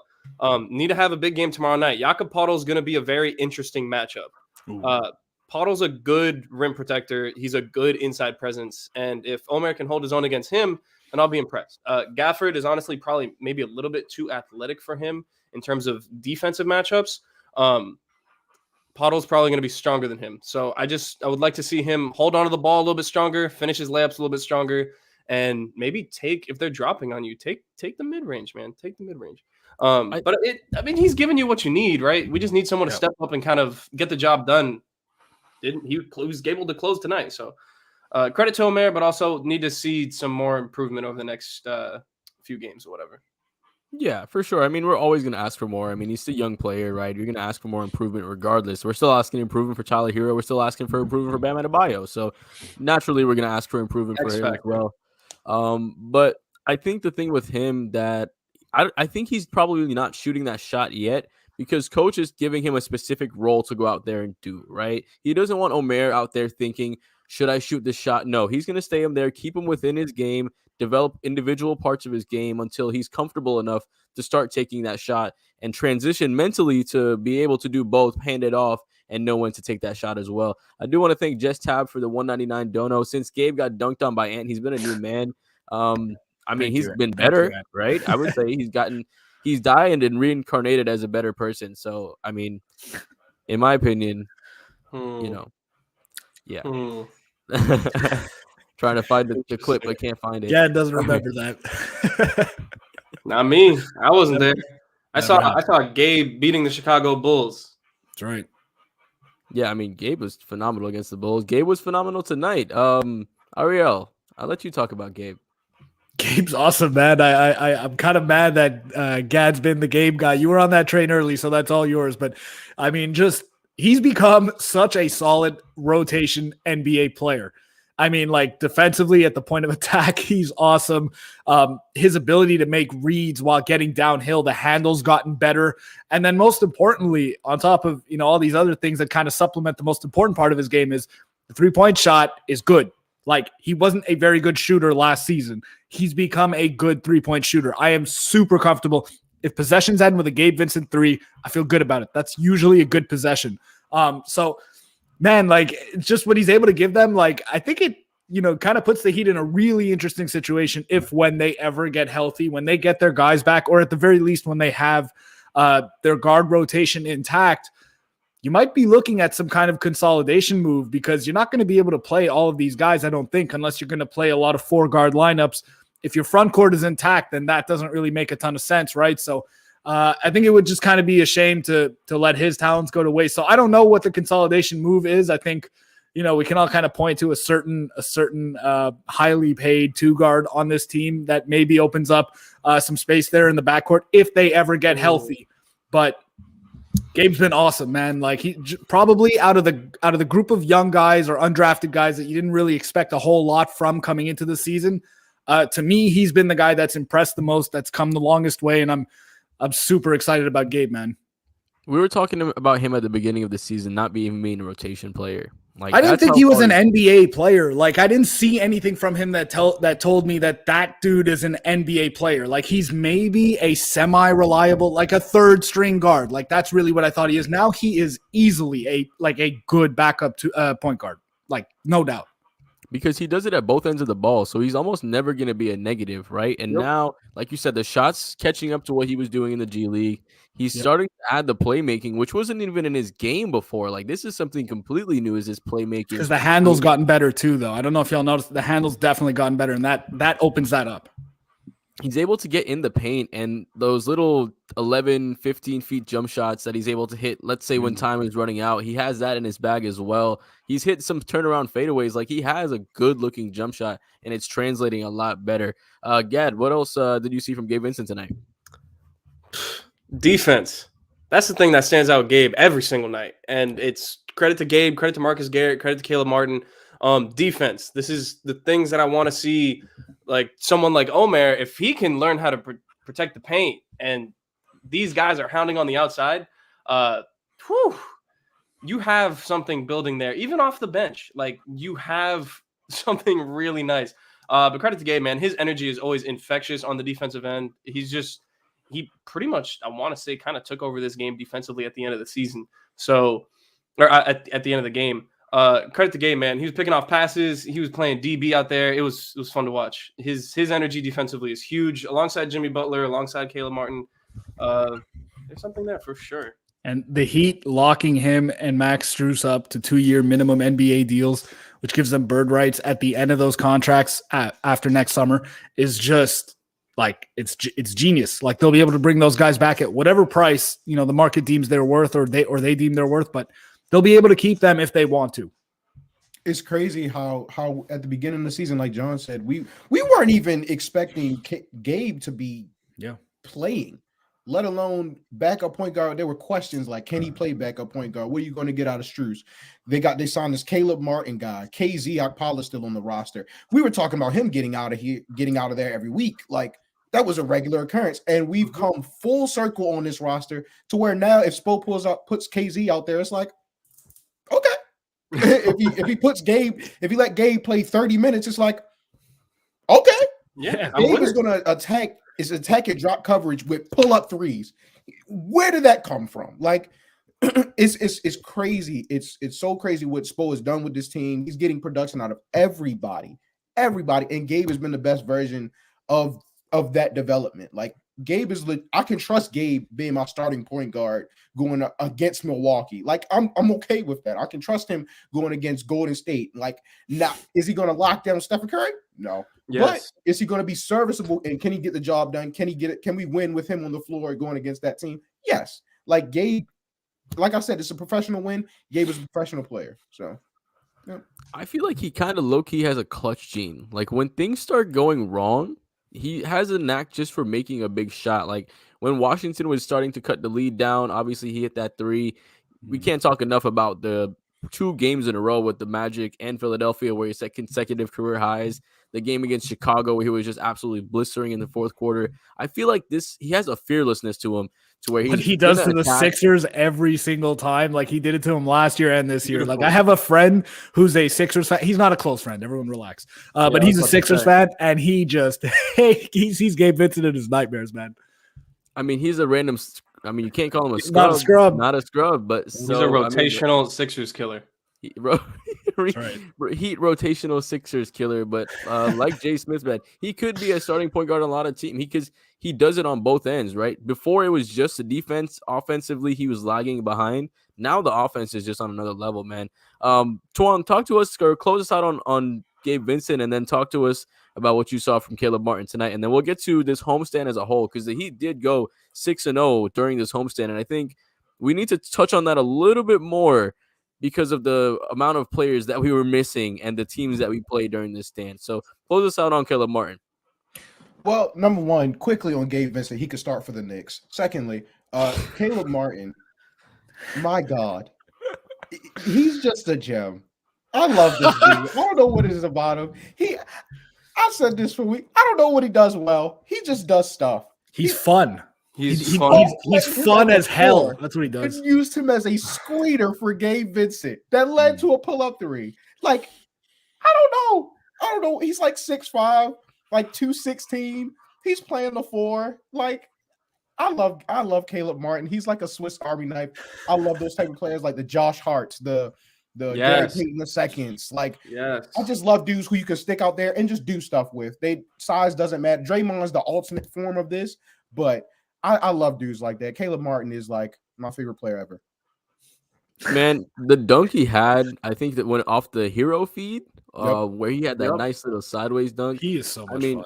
Need to have a big game tomorrow night. Jakob Poeltl is going to be a very interesting matchup. Poeltl's a good rim protector. He's a good inside presence. And if Omer can hold his own against him, then I'll be impressed. Gafford is honestly probably maybe a little bit too athletic for him in terms of defensive matchups. Poeltl's probably going to be stronger than him. So I would like to see him hold on to the ball a little bit stronger, finish his layups a little bit stronger, and maybe if they're dropping on you, take the mid-range, man. Take the mid-range. He's giving you what you need, right? We just need someone to step up and kind of get the job done. He was able to close tonight. So credit to Omer, but also need to see some more improvement over the next few games or whatever. Yeah, for sure. I mean, we're always going to ask for more. I mean, he's a young player, right? You're going to ask for more improvement regardless. We're still asking improvement for Tyler Hero. We're still asking for improvement for Bam Adebayo. So naturally, we're going to ask for improvement for him as well. But I think the thing with him that I think he's probably not shooting that shot yet because coach is giving him a specific role to go out there and do, right? He doesn't want Omer out there thinking, should I shoot this shot? No, he's going to stay him there, keep him within his game, develop individual parts of his game until he's comfortable enough to start taking that shot and transition mentally to be able to do both, hand it off, and know when to take that shot as well. I do want to thank Jess Tab for the 199 dono. Since Gabe got dunked on by Ant, he's been a new man. He's been better, right? I would say he's died and reincarnated as a better person. So, I mean, in my opinion, yeah. Trying to find the clip, but can't find it. Yeah, it doesn't remember that. Not me. I wasn't there. I saw Gabe beating the Chicago Bulls. That's right. Yeah, I mean, Gabe was phenomenal against the Bulls. Gabe was phenomenal tonight. Ariel, I'll let you talk about Gabe. Gabe's awesome, man. I'm kind of mad that Gad's been the Gabe guy. You were on that train early, so that's all yours. But I mean, he's become such a solid rotation NBA player. I mean, like defensively at the point of attack, he's awesome. His ability to make reads while getting downhill, the handle's gotten better. And then most importantly, on top of, all these other things that kind of supplement the most important part of his game is the 3-point shot is good. Like he wasn't a very good shooter last season. He's become a good 3-point shooter. I am super comfortable. If possessions end with a Gabe Vincent 3, I feel good about it. That's usually a good possession. So man, like it's just what he's able to give them. Like I think kind of puts the Heat in a really interesting situation when they ever get healthy, when they get their guys back, or at the very least when they have their guard rotation intact. You might be looking at some kind of consolidation move because you're not going to be able to play all of these guys, I don't think, unless you're going to play a lot of 4-guard lineups. If your front court is intact, then that doesn't really make a ton of sense, right? So I think it would just kind of be a shame to let his talents go to waste. So I don't know what the consolidation move is. I think we can all kind of point to a certain highly paid 2-guard on this team that maybe opens up some space there in the backcourt if they ever get healthy. But Gabe's been awesome, man. Like he probably out of the group of young guys or undrafted guys that you didn't really expect a whole lot from coming into the season. To me, he's been the guy that's impressed the most, that's come the longest way, and I'm super excited about Gabe, man. We were talking about him at the beginning of the season not being a rotation player. Like, I didn't think he was an NBA player. Like, I didn't see anything from him that told me that dude is an NBA player. Like, he's maybe a semi-reliable, like a third-string guard. Like, that's really what I thought he is. Now he is easily a good backup to point guard. Like, no doubt. Because he does it at both ends of the ball, so he's almost never going to be a negative, right? And now, like you said, the shots catching up to what he was doing in the G League. He's starting to add the playmaking, which wasn't even in his game before. Like, this is something completely new, is his playmaking. Because the handle's gotten better too, though. I don't know if y'all noticed, the handle's definitely gotten better, and that opens that up. He's able to get in the paint, and those little 11, 15 feet jump shots that he's able to hit, let's say when time is running out, he has that in his bag as well. He's hit some turnaround fadeaways. Like, he has a good-looking jump shot, and it's translating a lot better. Gad, what else did you see from Gabe Vincent tonight? Defense. That's the thing that stands out Gabe every single night. And it's credit to Gabe, credit to Marcus Garrett, credit to Caleb Martin. Defense. This is the things that I want to see. Like someone like Omer, if he can learn how to protect the paint and these guys are hounding on the outside, you have something building there, even off the bench. Like, you have something really nice. But credit to Gabe, man. His energy is always infectious on the defensive end. He pretty much, I want to say, kind of took over this game defensively at the end of the season. So, or at the end of the game. Credit to Gabe, man. He was picking off passes. He was playing DB out there. It was fun to watch. His energy defensively is huge. Alongside Jimmy Butler, alongside Caleb Martin, there's something there for sure. And the Heat locking him and Max Strus up to 2-year minimum NBA deals, which gives them bird rights at the end of those contracts after next summer, is just like it's genius. Like, they'll be able to bring those guys back at whatever price the market deems they're worth, or they deem they're worth, but they'll be able to keep them if they want to. It's crazy how at the beginning of the season, like John said, we weren't even expecting Gabe to be playing, let alone backup point guard. There were questions like, can he play backup point guard? What are you going to get out of Strus? They signed this Caleb Martin guy. KZ Okpala's still on the roster. We were talking about him getting out of there every week. Like, that was a regular occurrence, and we've come full circle on this roster to where now if Spo puts KZ out there, it's like, okay. if he let Gabe play 30 minutes, it's like, okay. Yeah, Gabe is going to attack and drop coverage with pull-up threes. Where did that come from? Like, it's crazy. It's so crazy what Spo has done with this team. He's getting production out of everybody, and Gabe has been the best version of that development. Like, Gabe is I can trust Gabe being my starting point guard going against Milwaukee. Like, I'm okay with that. I can trust him going against Golden State. Like, now, is he going to lock down Stephen Curry? No. Yes. But is he going to be serviceable, and can he get the job done? Can he get it? Can we win with him on the floor going against that team? Yes. Like, Gabe, like I said, it's a professional win. Gabe is a professional player. So, yeah. I feel like he kind of low-key has a clutch gene. Like, when things start going wrong, he has a knack just for making a big shot. Like, when Washington was starting to cut the lead down, obviously he hit that 3. We can't talk enough about the 2 games in a row with the Magic and Philadelphia where he set consecutive career highs. The game against Chicago where he was just absolutely blistering in the fourth quarter. I feel like he has a fearlessness to him to where he does to the Sixers every single time. Like, he did it to him last year and this year. Beautiful. Like, I have a friend who's a Sixers fan. He's not a close friend. Everyone relax. But he's a Sixers fan, and he just he sees Gabe Vincent in his nightmares, man. I mean, he's a random. I mean, you can't call him a scrub. Not a scrub. Not a scrub, but he's a rotational Sixers killer. Heat rotational Sixers killer, but like Jay Smith, man, he could be a starting point guard on a lot of teams because he does it on both ends, right? Before it was just the defense. Offensively, he was lagging behind. Now the offense is just on another level, man. Tuan, talk to us or close us out on Gabe Vincent, and then talk to us about what you saw from Caleb Martin tonight, and then we'll get to this homestand as a whole because the Heat did go 6-0 during this homestand, and I think we need to touch on that a little bit more because of the amount of players that we were missing and the teams that we played during this stand. So close us out on Caleb Martin. Well, number one, quickly on Gabe Vincent, he could start for the Knicks. Secondly, Caleb Martin, my God, he's just a gem. I love this dude. I don't know what it is about him. I've said this for weeks. I don't know what he does well. He just does stuff. He's fun. He's fun. He's fun as hell. That's what he does. And used him as a screener for Gabe Vincent that led to a pull-up three. Like, I don't know. He's like 6'5", like 216. He's playing the four. Like, I love Caleb Martin. He's like a Swiss Army knife. I love those type of players like the Josh Harts, the Gary Payton the seconds. Like, I just love dudes who you can stick out there and just do stuff with. Size doesn't matter. Draymond's the ultimate form of this, but I love dudes like that. Caleb Martin is like my favorite player ever. Man, the dunk he had, I think that went off the hero feed, where he had that nice little sideways dunk. He is so much fun.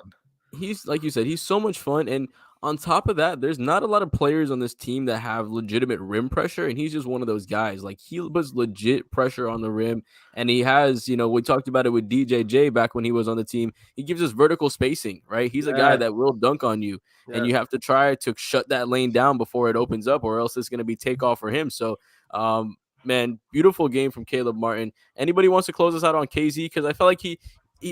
He's like you said, he's so much fun. And on top of that, there's not a lot of players on this team that have legitimate rim pressure, and he's just one of those guys. Like, he puts legit pressure on the rim, and he has, we talked about it with DJJ back when he was on the team. He gives us vertical spacing, right? He's a guy that will dunk on you, and you have to try to shut that lane down before it opens up, or else it's going to be takeoff for him. So, man, beautiful game from Caleb Martin. Anybody wants to close us out on KZ? Because I felt like he,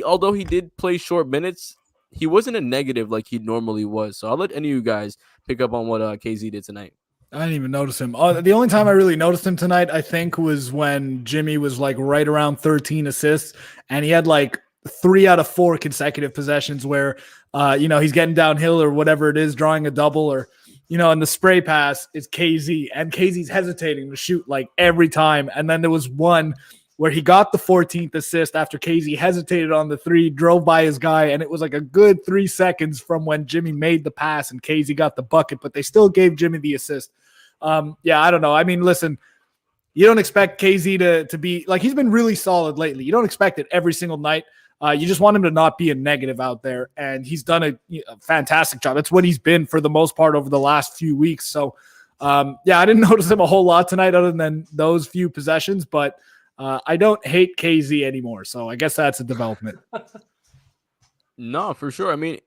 although he did play short minutes, he wasn't a negative like he normally was. So I'll let any of you guys pick up on what KZ did tonight. I didn't even notice him. The only time I really noticed him tonight, I think, was when Jimmy was like right around 13 assists, and he had like 3 out of 4 consecutive possessions where, he's getting downhill or whatever it is, drawing a double, or, and the spray pass is KZ, and KZ's hesitating to shoot like every time. And then there was one where he got the 14th assist after KZ hesitated on the 3, drove by his guy, and it was like a good 3 seconds from when Jimmy made the pass and KZ got the bucket, but they still gave Jimmy the assist. I don't know. I mean, listen, you don't expect KZ to be like, he's been really solid lately. You don't expect it every single night. You just want him to not be a negative out there, and he's done a fantastic job. That's what he's been for the most part over the last few weeks. So, I didn't notice him a whole lot tonight other than those few possessions, but I don't hate KZ anymore, so I guess that's a development. No, for sure. I mean,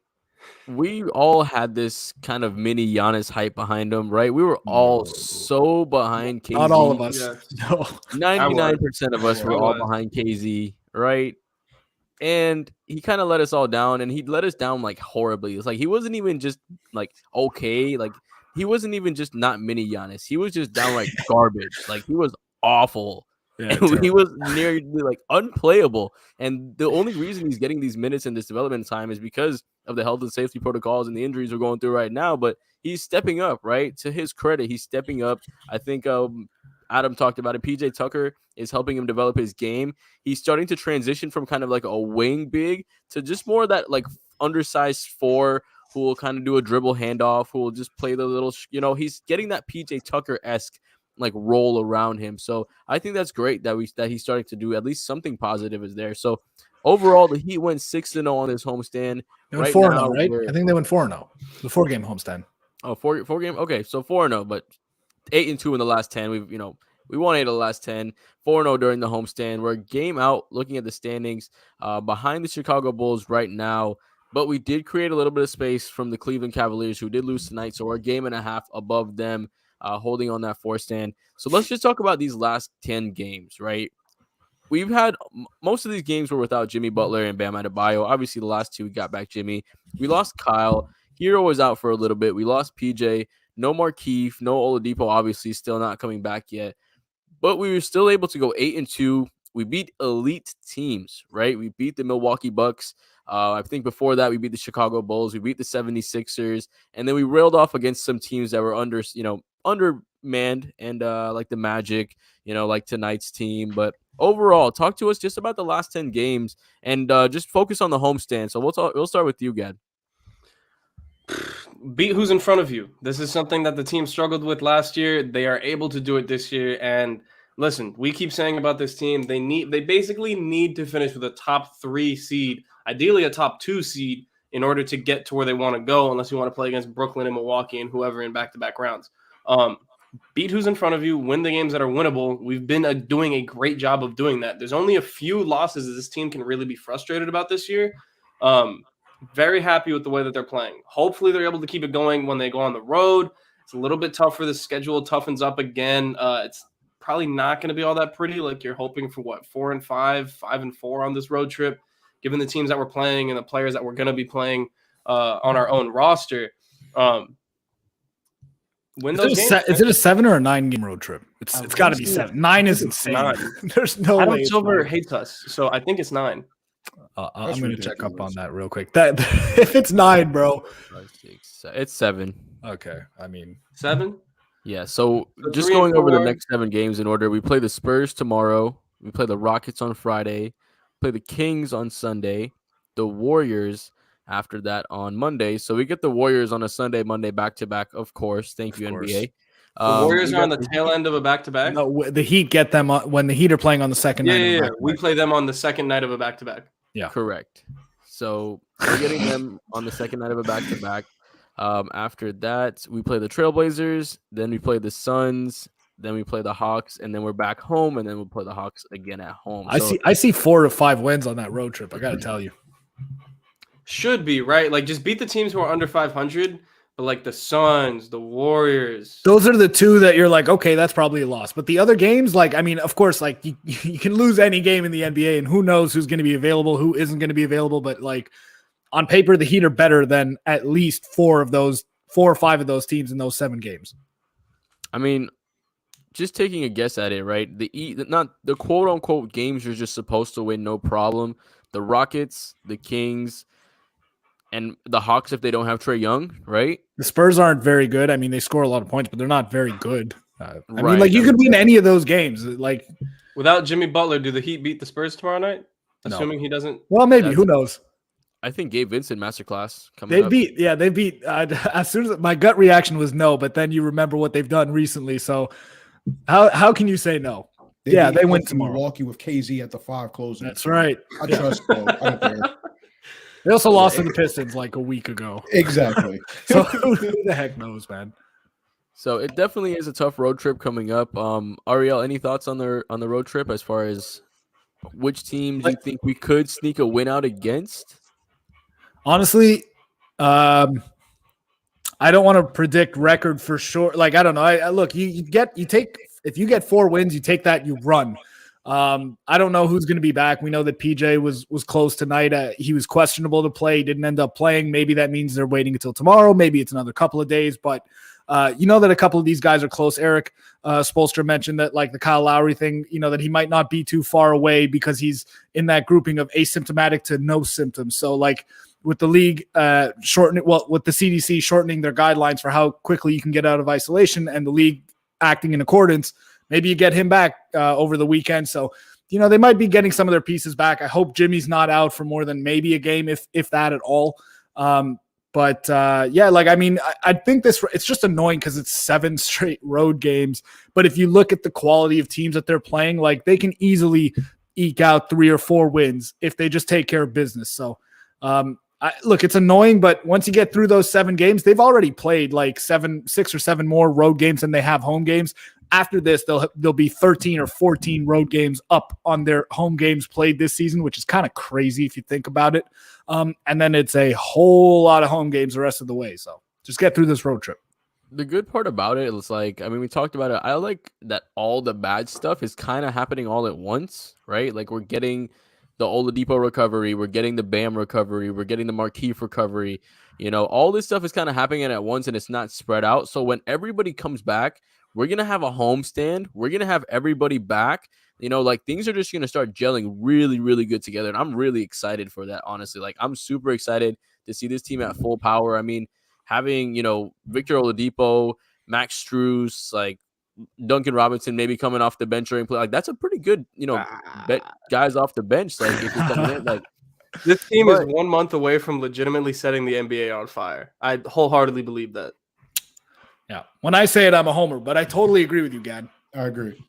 we all had this kind of mini Giannis hype behind him, right? We were all so behind KZ. Not all of us. No. 99% of us were all behind KZ, right? And he kind of let us all down, and he let us down like horribly. It's like he wasn't even just like okay, like he wasn't even just not mini Giannis. He was just downright garbage. Like, he was awful. Yeah, he was nearly like unplayable, and the only reason he's getting these minutes in this development time is because of the health and safety protocols and the injuries we're going through right now. But he's stepping up, right? To his credit, he's stepping up. I think Adam talked about it. PJ Tucker is helping him develop his game. He's starting to transition from kind of like a wing big to just more of that like undersized 4 who will kind of do a dribble handoff, who will just play the little, he's getting that PJ Tucker-esque like roll around him. So I think that's great that he's starting to do at least something positive is there. So overall, the Heat went 6-0 on this homestand. They went 4-0, right? I think they went 4-0. The 4-game homestand. Oh, four game. Okay, so 4-0, but 8-2 in the last 10. We won 8 of the last 10. 4-0 during the homestand. We're a game out looking at the standings behind the Chicago Bulls right now. But we did create a little bit of space from the Cleveland Cavaliers, who did lose tonight. So we're a game and a half above them, holding on that 4 stand. So let's just talk about these last 10 games, right? We've had most of these games were without Jimmy Butler and Bam Adebayo. Obviously, the last 2 we got back Jimmy. We lost Kyle. Hero was out for a little bit. We lost PJ. No Markieff. No Oladipo, obviously, still not coming back yet. But we were still able to go 8-2. We beat elite teams, right? We beat the Milwaukee Bucks. I think before that, we beat the Chicago Bulls. We beat the 76ers. And then we railed off against some teams that were undermanned and like the Magic, like tonight's team. But overall, talk to us just about the last 10 games and just focus on the homestand. So we'll start with you, Gad. Beat who's in front of you. This is something that the team struggled with last year. They are able to do it this year. And listen, we keep saying about this team, they basically need to finish with a top 3 seed, ideally a top 2 seed, in order to get to where they want to go, unless you want to play against Brooklyn and Milwaukee and whoever in back-to-back rounds. Beat who's in front of you, win the games that are winnable. We've been doing a great job of doing that. There's only a few losses that this team can really be frustrated about this year. Very happy with the way that they're playing. Hopefully they're able to keep it going when they go on the road. It's a little bit tougher. The schedule toughens up again. It's probably not going to be all that pretty. Like you're hoping for 4-5, 5-4 on this road trip, given the teams that we're playing and the players that we're going to be playing on our own roster. Is it a 7 or a 9 game road trip? It's got to be 7. 9 is insane. 9. There's no way. Adam Silver hates us, so I think it's 9. I'm going to check up on that real quick. That if it's 9, bro, it's 7. Okay, I mean 7. Yeah. So just going over the next 7 games in order. We play the Spurs tomorrow. We play the Rockets on Friday. Play the Kings on Sunday. The Warriors after that on Monday. So we get the Warriors on a Sunday, Monday back-to-back, of course. Thank you, NBA. The Warriors are on the tail end of a back-to-back? No, the Heat get them when the Heat are playing on the second night. Yeah. We play them on the second night of a back-to-back. Yeah. Correct. So we're getting them on the second night of a back-to-back. After that, we play the Trailblazers. Then we play the Suns. Then we play the Hawks, and then we're back home, and then we'll play the Hawks again at home. I see 4 to 5 wins on that road trip. I got to tell you. Should be, right? Like, just beat the teams who are under 500, but like the Suns, the Warriors. Those are the 2 that you're like, okay, that's probably a loss. But the other games, like, I mean, of course, like you can lose any game in the NBA, and who knows who's going to be available, who isn't going to be available. But like on paper, the Heat are better than at least 4 or 5 of those teams in those 7 games. I mean, just taking a guess at it, right? Not the quote unquote games you're just supposed to win, no problem. The Rockets, the Kings, and the Hawks if they don't have Trae Young, right? The Spurs aren't very good. I mean, they score a lot of points, but they're not very good. I mean, like you could win any of those games. Like without Jimmy Butler, do the Heat beat the Spurs tomorrow night? Assuming he doesn't. Well, maybe. Who knows? I think Gabe Vincent masterclass coming up. They beat. As soon as my gut reaction was no, but then you remember what they've done recently. So how can you say no? They win tomorrow. Milwaukee with KZ at the 5 closing. That's right. I trust Bo. I don't care. They also lost to the Pistons like a week ago. Exactly. So who the heck knows, man? So it definitely is a tough road trip coming up. Ariel, any thoughts on the road trip as far as which teams you think we could sneak a win out against? Honestly, I don't want to predict record for sure. Like I don't know. If you get 4 wins, you take that, you run. I don't know who's going to be back. We know that PJ was close tonight. He was questionable to play. He didn't end up playing. Maybe that means they're waiting until tomorrow. Maybe it's another couple of days. But you know that a couple of these guys are close. Eric Spoelstra mentioned that like the Kyle Lowry thing, you know, that he might not be too far away because he's in that grouping of asymptomatic to no symptoms. So like with the league with the CDC shortening their guidelines for how quickly you can get out of isolation and the league acting in accordance, maybe you get him back over the weekend. So, you know, they might be getting some of their pieces back. I hope Jimmy's not out for more than maybe a game, if that at all. But like, I mean, I think it's just annoying because it's 7 straight road games. But if you look at the quality of teams that they're playing, like they can easily eke out 3 or 4 wins if they just take care of business. So, look, it's annoying, but once you get through those 7 games, they've already played like 6 or 7 more road games than they have home games. After this, they'll be 13 or 14 road games up on their home games played this season, which is kind of crazy if you think about it. And then it's a whole lot of home games the rest of the way. So just get through this road trip. The good part about it is like, I mean, we talked about it. I like that all the bad stuff is kind of happening all at once, right? Like we're getting the Oladipo recovery, we're getting the Bam recovery, we're getting the Markieff recovery. You know, all this stuff is kind of happening at once and it's not spread out. So when everybody comes back, we're going to have a homestand. We're going to have everybody back. You know, like things are just going to start gelling really, really good together. And I'm really excited for that, honestly. Like I'm super excited to see this team at full power. I mean, having, you know, Victor Oladipo, Max Strus, like Duncan Robinson maybe coming off the bench during play. Like that's a pretty good, bet guys off the bench. Like if you're coming in, like this team is 1 month away from legitimately setting the NBA on fire. I wholeheartedly believe that. Yeah. When I say it, I'm a homer, but I totally agree with you, Gad. I agree.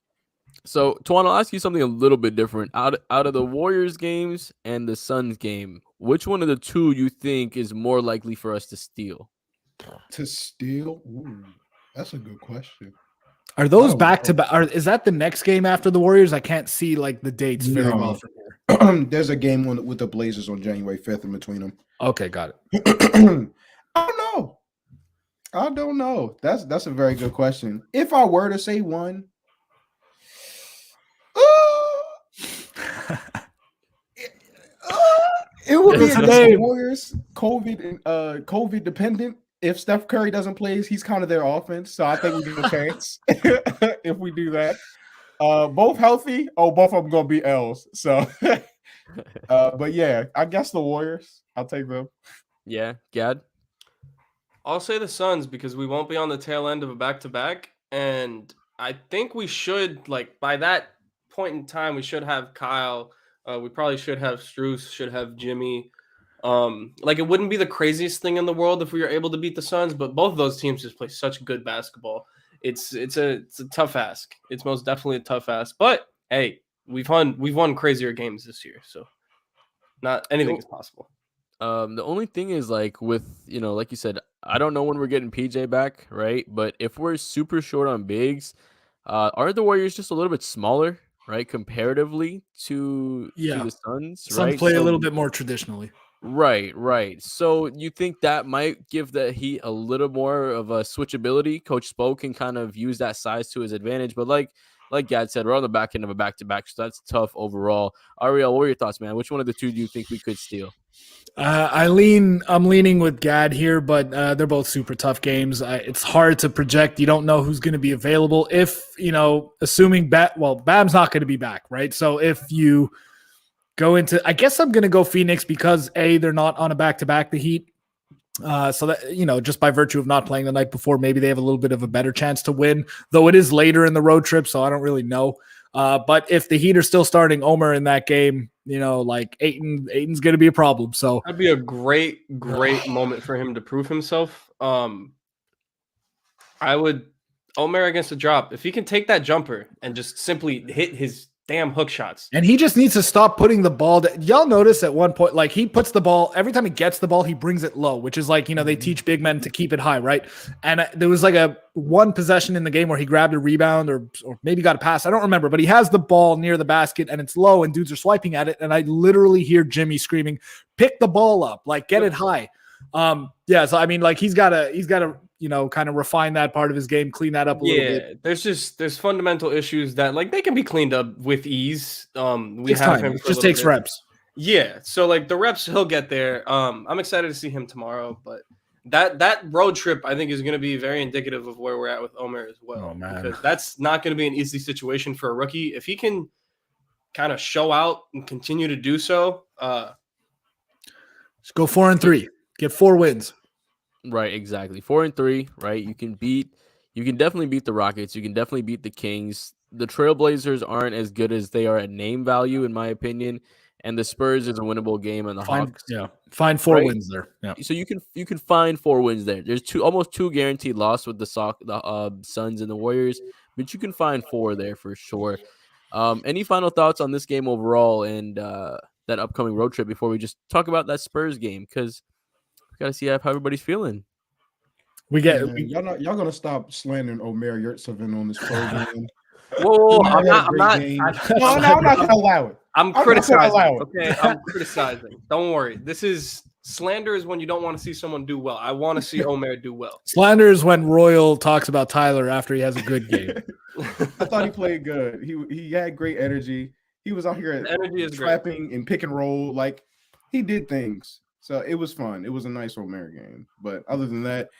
So, Tuan, I'll ask you something a little bit different. Out of the Warriors games and the Suns game, which one of the two you think is more likely for us to steal? To steal? Ooh, that's a good question. Are those back to back? Is that the next game after the Warriors? I can't see like the dates very well from here. There's a game with the Blazers on January 5th in between them. Okay, got it. I don't know. That's a very good question. If I were to say one, it would be against the Warriors. COVID dependent. If Steph Curry doesn't play, he's kind of their offense. So I think we give a chance if we do that. Both healthy. Both of them gonna be L's. So, but yeah, I guess the Warriors. I'll take them. Yeah, Gad. I'll say the Suns because we won't be on the tail end of a back-to-back, and I think we should by that point in time we should have Kyle. We probably should have Strus. Should have Jimmy. It wouldn't be the craziest thing in the world if we were able to beat the Suns, but both of those teams just play such good basketball. It's a tough ask. It's most definitely a tough ask. But hey, we've won crazier games this year, so not anything is possible. The only thing is with like you said, I don't know when we're getting PJ back, right? But if we're super short on bigs, aren't the Warriors just a little bit smaller, right, comparatively to the Suns? Suns play a little bit more traditionally. Right. So you think that might give the Heat a little more of a switchability? Coach Spo can kind of use that size to his advantage, but like Gad said, we're on the back end of a back-to-back, so that's tough overall. Ariel, what are your thoughts, man? Which one of the two do you think we could steal? I'm leaning with Gad here, but they're both super tough games. It's hard to project. You don't know who's going to be available. If, assuming Bam's not going to be back, right? So if you go into, I guess I'm going to go Phoenix because they're not on a back-to-back, the Heat. So that, just by virtue of not playing the night before, maybe they have a little bit of a better chance to win, though it is later in the road trip. So I don't really know. But if the Heat are still starting Omer in that game, Ayton's going to be a problem. So that'd be a great moment for him to prove himself. I would Omer against a drop. If he can take that jumper and just simply hit his damn hook shots. And he just needs to stop putting the ball. Y'all notice at one point, he puts the ball, every time he gets the ball, he brings it low, which is they teach big men to keep it high, right? And there was a one possession in the game where he grabbed a rebound or maybe got a pass. I don't remember, but he has the ball near the basket and it's low and dudes are swiping at it. And I literally hear Jimmy screaming, pick the ball up, get it high. So I mean, he's got to, kind of refine that part of his game, clean that up a little bit. There's fundamental issues that they can be cleaned up with ease. It just takes reps. Yeah. So the reps, he'll get there. I'm excited to see him tomorrow, but that road trip I think is going to be very indicative of where we're at with Omer as well. Oh, man. Because that's not going to be an easy situation for a rookie. If he can kind of show out and continue to do so, just go 4-3, get 4 wins. Right, exactly. 4-3, right? You can definitely beat the Rockets. You can definitely beat the Kings. The Trailblazers aren't as good as they are at name value, in my opinion. And the Spurs is a winnable game, and the Hawks. Yeah, find 4 wins there. Yeah. So you can find 4 wins there. There's almost 2 guaranteed loss with the Suns and the Warriors, but you can find 4 there for sure. Any final thoughts on this game overall and that upcoming road trip before we just talk about that Spurs game? Because got to see how everybody's feling. Y'all gonna stop slandering Omer Yurtseven on this program. Whoa, I'm not gonna allow it. I'm criticizing. Okay, I'm criticizing. Don't worry. Slander is when you don't want to see someone do well. I want to see Omer do well. Slander is when Royal talks about Tyler after he has a good game. I thought he played good. He had great energy. He was out here trapping and pick and roll. He did things. So it was fun. It was a nice Omer game. But other than that,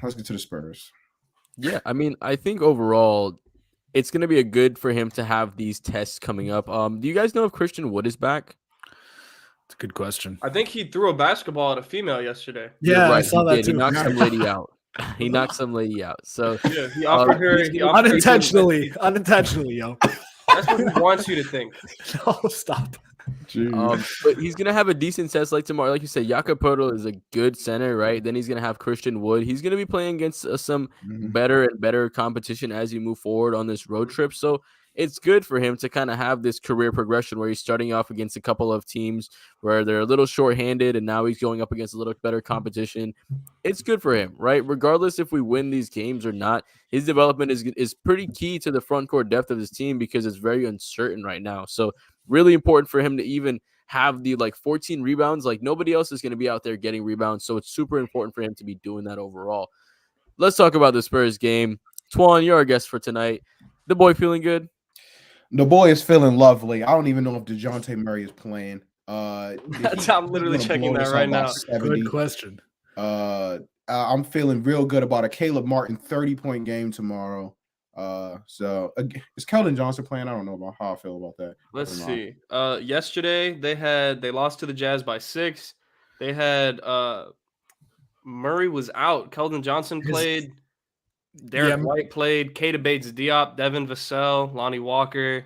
let's get to the Spurs. Yeah, I mean, I think overall it's going to be a good for him to have these tests coming up. Do you guys know if Christian Wood is back? It's a good question. I think he threw a basketball at a female yesterday. Yeah, right. I saw that too. He knocked some lady out. He knocked some lady out. So Yeah, he offered her. he's He gonna offered her Unintentionally, yo. That's what he wants you to think. No, stop. But he's gonna have a decent test like tomorrow. Like you said, Jakob Poeltl is a good center, right? Then he's gonna have Christian Wood. He's gonna be playing against some better and better competition as you move forward on this road trip. So it's good for him to kind of have this career progression where he's starting off against a couple of teams where they're a little shorthanded, and now he's going up against a little better competition. It's good for him, right? Regardless if we win these games or not, his development is pretty key to the front court depth of his team because it's very uncertain right now. So really important for him to even have the 14 rebounds. Like nobody else is going to be out there getting rebounds. So it's super important for him to be doing that overall. Let's talk about the Spurs game. Twan, you're our guest for tonight. The boy feeling good? The boy is feeling lovely. I don't even know if DeJounte Murray is playing. I'm literally checking that right now. 70. Good question. I'm feeling real good about a Caleb Martin 30-point game tomorrow. So is Keldon Johnson playing? I don't know about how I feel about that. Let's see. Yesterday they lost to the Jazz by 6. They had Murray was out. Keldon Johnson played. Derek White played. Keita Bates-Diop, Devin Vassell, Lonnie Walker.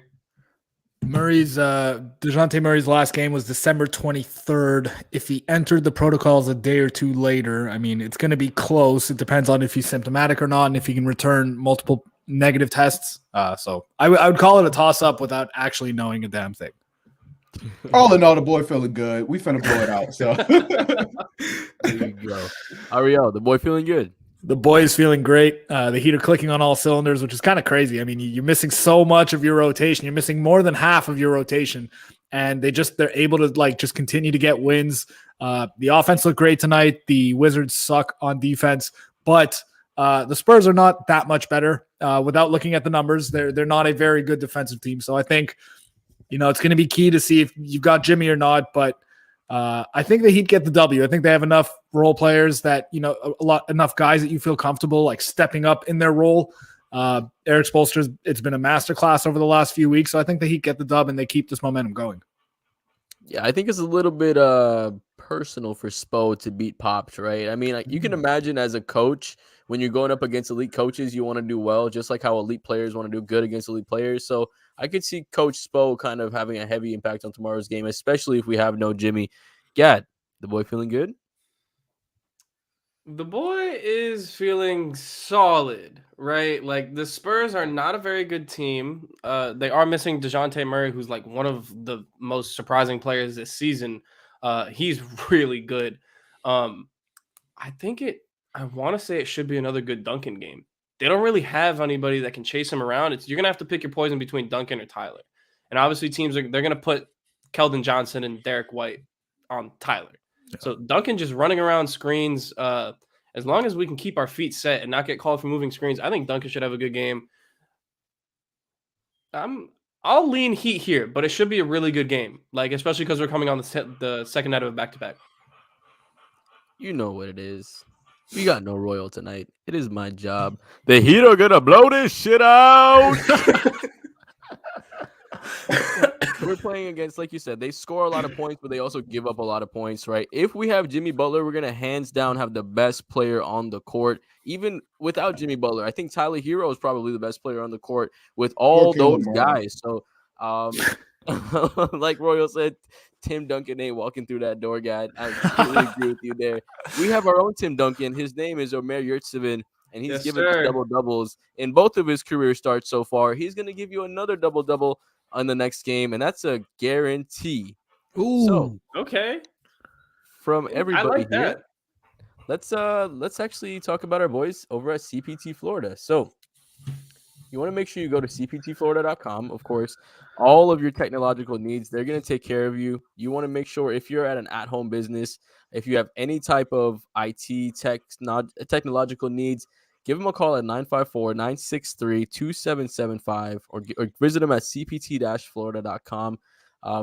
DeJounte Murray's last game was December 23rd. If he entered the protocols a day or two later, I mean, it's going to be close. It depends on if he's symptomatic or not and if he can return multiple negative tests. So I would call it a toss-up without actually knowing a damn thing. All in all, the boy feeling good. We finna blow it out. So there you go. Ariel, the boy feeling good? The boy is feeling great. The Heat are clicking on all cylinders, which is kind of crazy. I mean, you're missing so much of your rotation. You're missing more than half of your rotation, and they're able to just continue to get wins. The offense looked great tonight. The Wizards suck on defense, but the Spurs are not that much better. Without looking at the numbers, they're not a very good defensive team. So I think it's going to be key to see if you've got Jimmy or not, but I think the Heat get the W. I think they have enough role players that, enough guys that you feel comfortable stepping up in their role. Eric Spoelstra's, it's been a masterclass over the last few weeks. So I think the Heat get the dub and they keep this momentum going. Yeah, I think it's a little bit personal for Spo to beat Pops, right? I mean, you can imagine as a coach, when you're going up against elite coaches, you want to do well, just like how elite players want to do good against elite players. So I could see Coach Spo kind of having a heavy impact on tomorrow's game, especially if we have no Jimmy. Gad, the boy feeling good? The boy is feeling solid, right? Like the Spurs are not a very good team. They are missing DeJounte Murray, who's one of the most surprising players this season. He's really good. I want to say it should be another good Duncan game. They don't really have anybody that can chase him around. You're going to have to pick your poison between Duncan or Tyler. And obviously they're going to put Keldon Johnson and Derek White on Tyler. Yeah. So Duncan just running around screens, as long as we can keep our feet set and not get called for moving screens, I think Duncan should have a good game. I'll lean Heat here, but it should be a really good game, especially because we're coming on the second night of a back-to-back. You know what it is. We got no Royal tonight. It is my job. The Heat are going to blow this shit out. We're playing against, like you said, they score a lot of points, but they also give up a lot of points, right? If we have Jimmy Butler, we're going to hands down have the best player on the court. Even without Jimmy Butler, I think Tyler Hero is probably the best player on the court with all those guys. So, like Royal said, Tim Duncan ain't walking through that door, guy. I completely agree with you there. We have our own Tim Duncan. His name is Omer Yurtseven, and he's given us double-doubles in both of his career starts so far. He's going to give you another double-double on the next game, and that's a guarantee. Ooh, so, okay. From everybody here, that. let's actually talk about our boys over at CPT Florida. So, you want to make sure you go to cptflorida.com. Of course, all of your technological needs, they're going to take care of you. You want to make sure if you're at an at-home business, if you have any type of IT technological needs, give them a call at 954-963-2775 or visit them at cpt-florida.com.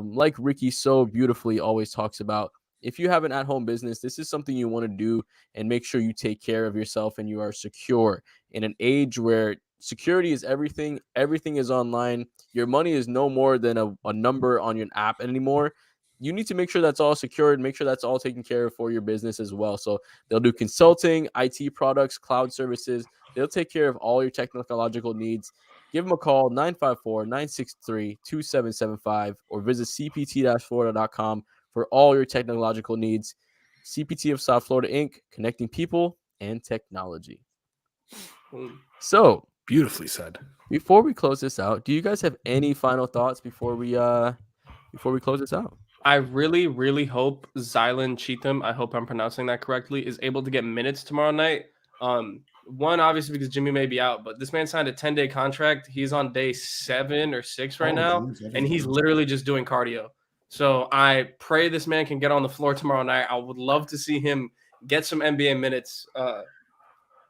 Like Ricky so beautifully always talks about, if you have an at-home business, this is something you want to do and make sure you take care of yourself and you are secure in an age where security is everything. Everything is online. Your money is no more than a number on your app anymore. you need to make sure that's all secured, make sure that's all taken care of for your business as well. So they'll do consulting, IT products, cloud services. They'll take care of all your technological needs. Give them a call, 954-963-2775, or visit cpt-florida.com for all your technological needs. CPT of South Florida, Inc., connecting people and technology. So, Beautifully said. before we close this out, do you guys have any final thoughts before we close this out? I really, really hope Zylan Cheatham, I hope I'm pronouncing that correctly, is able to get minutes tomorrow night. One, obviously, because Jimmy may be out, but this man signed a 10-day contract. He's on day 7 or 6 right now, and he's literally just doing cardio. So I pray this man can get on the floor tomorrow night. I would love to see him get some NBA minutes.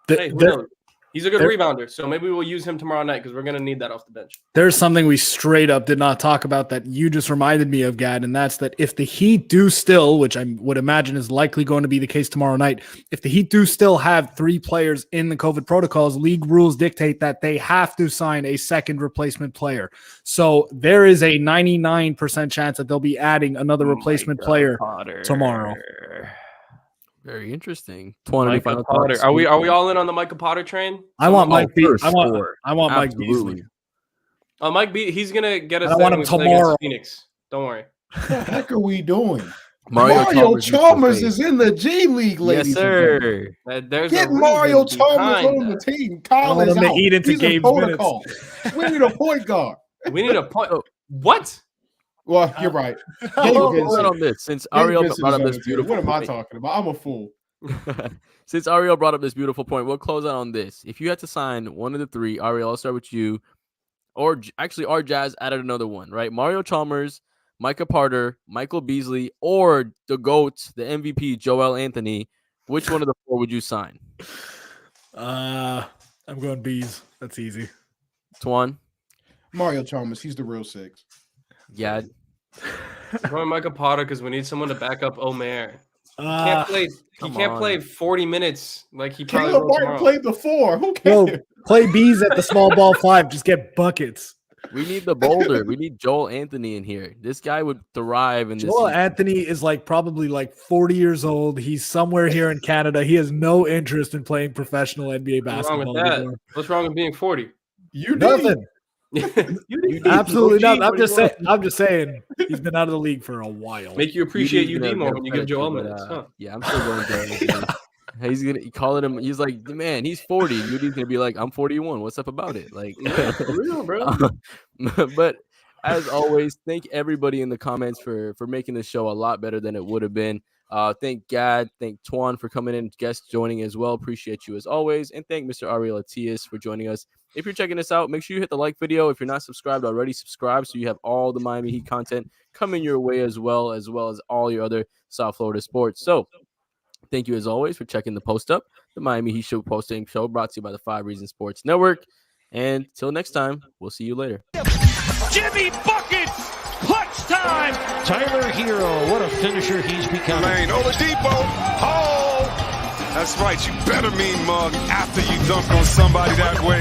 Hey, who knows? He's a good rebounder, so maybe we'll use him tomorrow night because we're going to need that off the bench. There's something we straight up did not talk about that you just reminded me of, Gad, and that's that if the Heat do still, which I would imagine is likely going to be the case tomorrow night, if the Heat do still have 3 players in the COVID protocols, league rules dictate that they have to sign a second replacement player. So there is a 99% chance that they'll be adding another replacement player tomorrow. Very interesting. Micah Potter. Are we all in on the Micah Potter train? I want Mike B. I want Mike Absolutely. Beasley. Mike B. He's gonna get us. I want him tomorrow. Phoenix. Don't worry. What the heck are we doing? Mario Chalmers is in the G League, ladies. Yes, sir. Get Mario Chalmers on the team. Kyle is out. Eat into He's in protocol. We need a point guard. We need a point. What? Well, you're right. On this, since Ariel brought up this beautiful What am I point. talking about? I'm a fool. Since Ariel brought up this beautiful point, we'll close out on this. If you had to sign one of the 3, Ariel, I'll start with you, or actually our Jazz added another one, right? Mario Chalmers, Micah Potter, Michael Beasley, or the GOAT, the MVP, Joel Anthony. Which one of the 4 would you sign? I'm going Bees. That's easy. Twan? Mario Chalmers, he's the real 6. Yeah. I'm going Micah Potter because we need someone to back up Omer. He can't play 40 minutes like he probably Caleb will Martin tomorrow. played the 4. Who Bro, cares? play Bees at the small ball 5. Just get buckets. We need the boulder. We need Joel Anthony in here. This guy would thrive in this. Joel season. Anthony is probably 40 years old. He's somewhere here in Canada. He has no interest in playing professional NBA What's basketball. wrong with that? anymore. What's wrong with being 40? You Nothing. Absolutely OG, not. I'm just saying he's been out of the league for a while. Make you appreciate need UD more to when you give Joel but, minutes. Huh? Yeah, I'm still going Joel Anthony. He's gonna calling him. He's like, man, he's 40. UD's gonna be like, I'm 41. What's up about it? Like, For real, bro. But as always, thank everybody in the comments for making this show a lot better than it would have been. Thank Gad, thank Twan for coming in, guest joining as well. Appreciate you as always, and thank Mr. Ariel Atias for joining us. If you're checking this out, make sure you hit the like video. If you're not subscribed already, subscribe so you have all the Miami Heat content coming your way as well as all your other South Florida sports. So thank you as always for checking the post up, the Miami Heat Show posting show brought to you by the 5 Reasons Sports Network. And till next time, we'll see you later. Jimmy buckets! Clutch time! Tyler Hero, what a finisher he's becoming. Lane, Oladipo. Oh! That's right. You better mean mug after you dunk on somebody that way.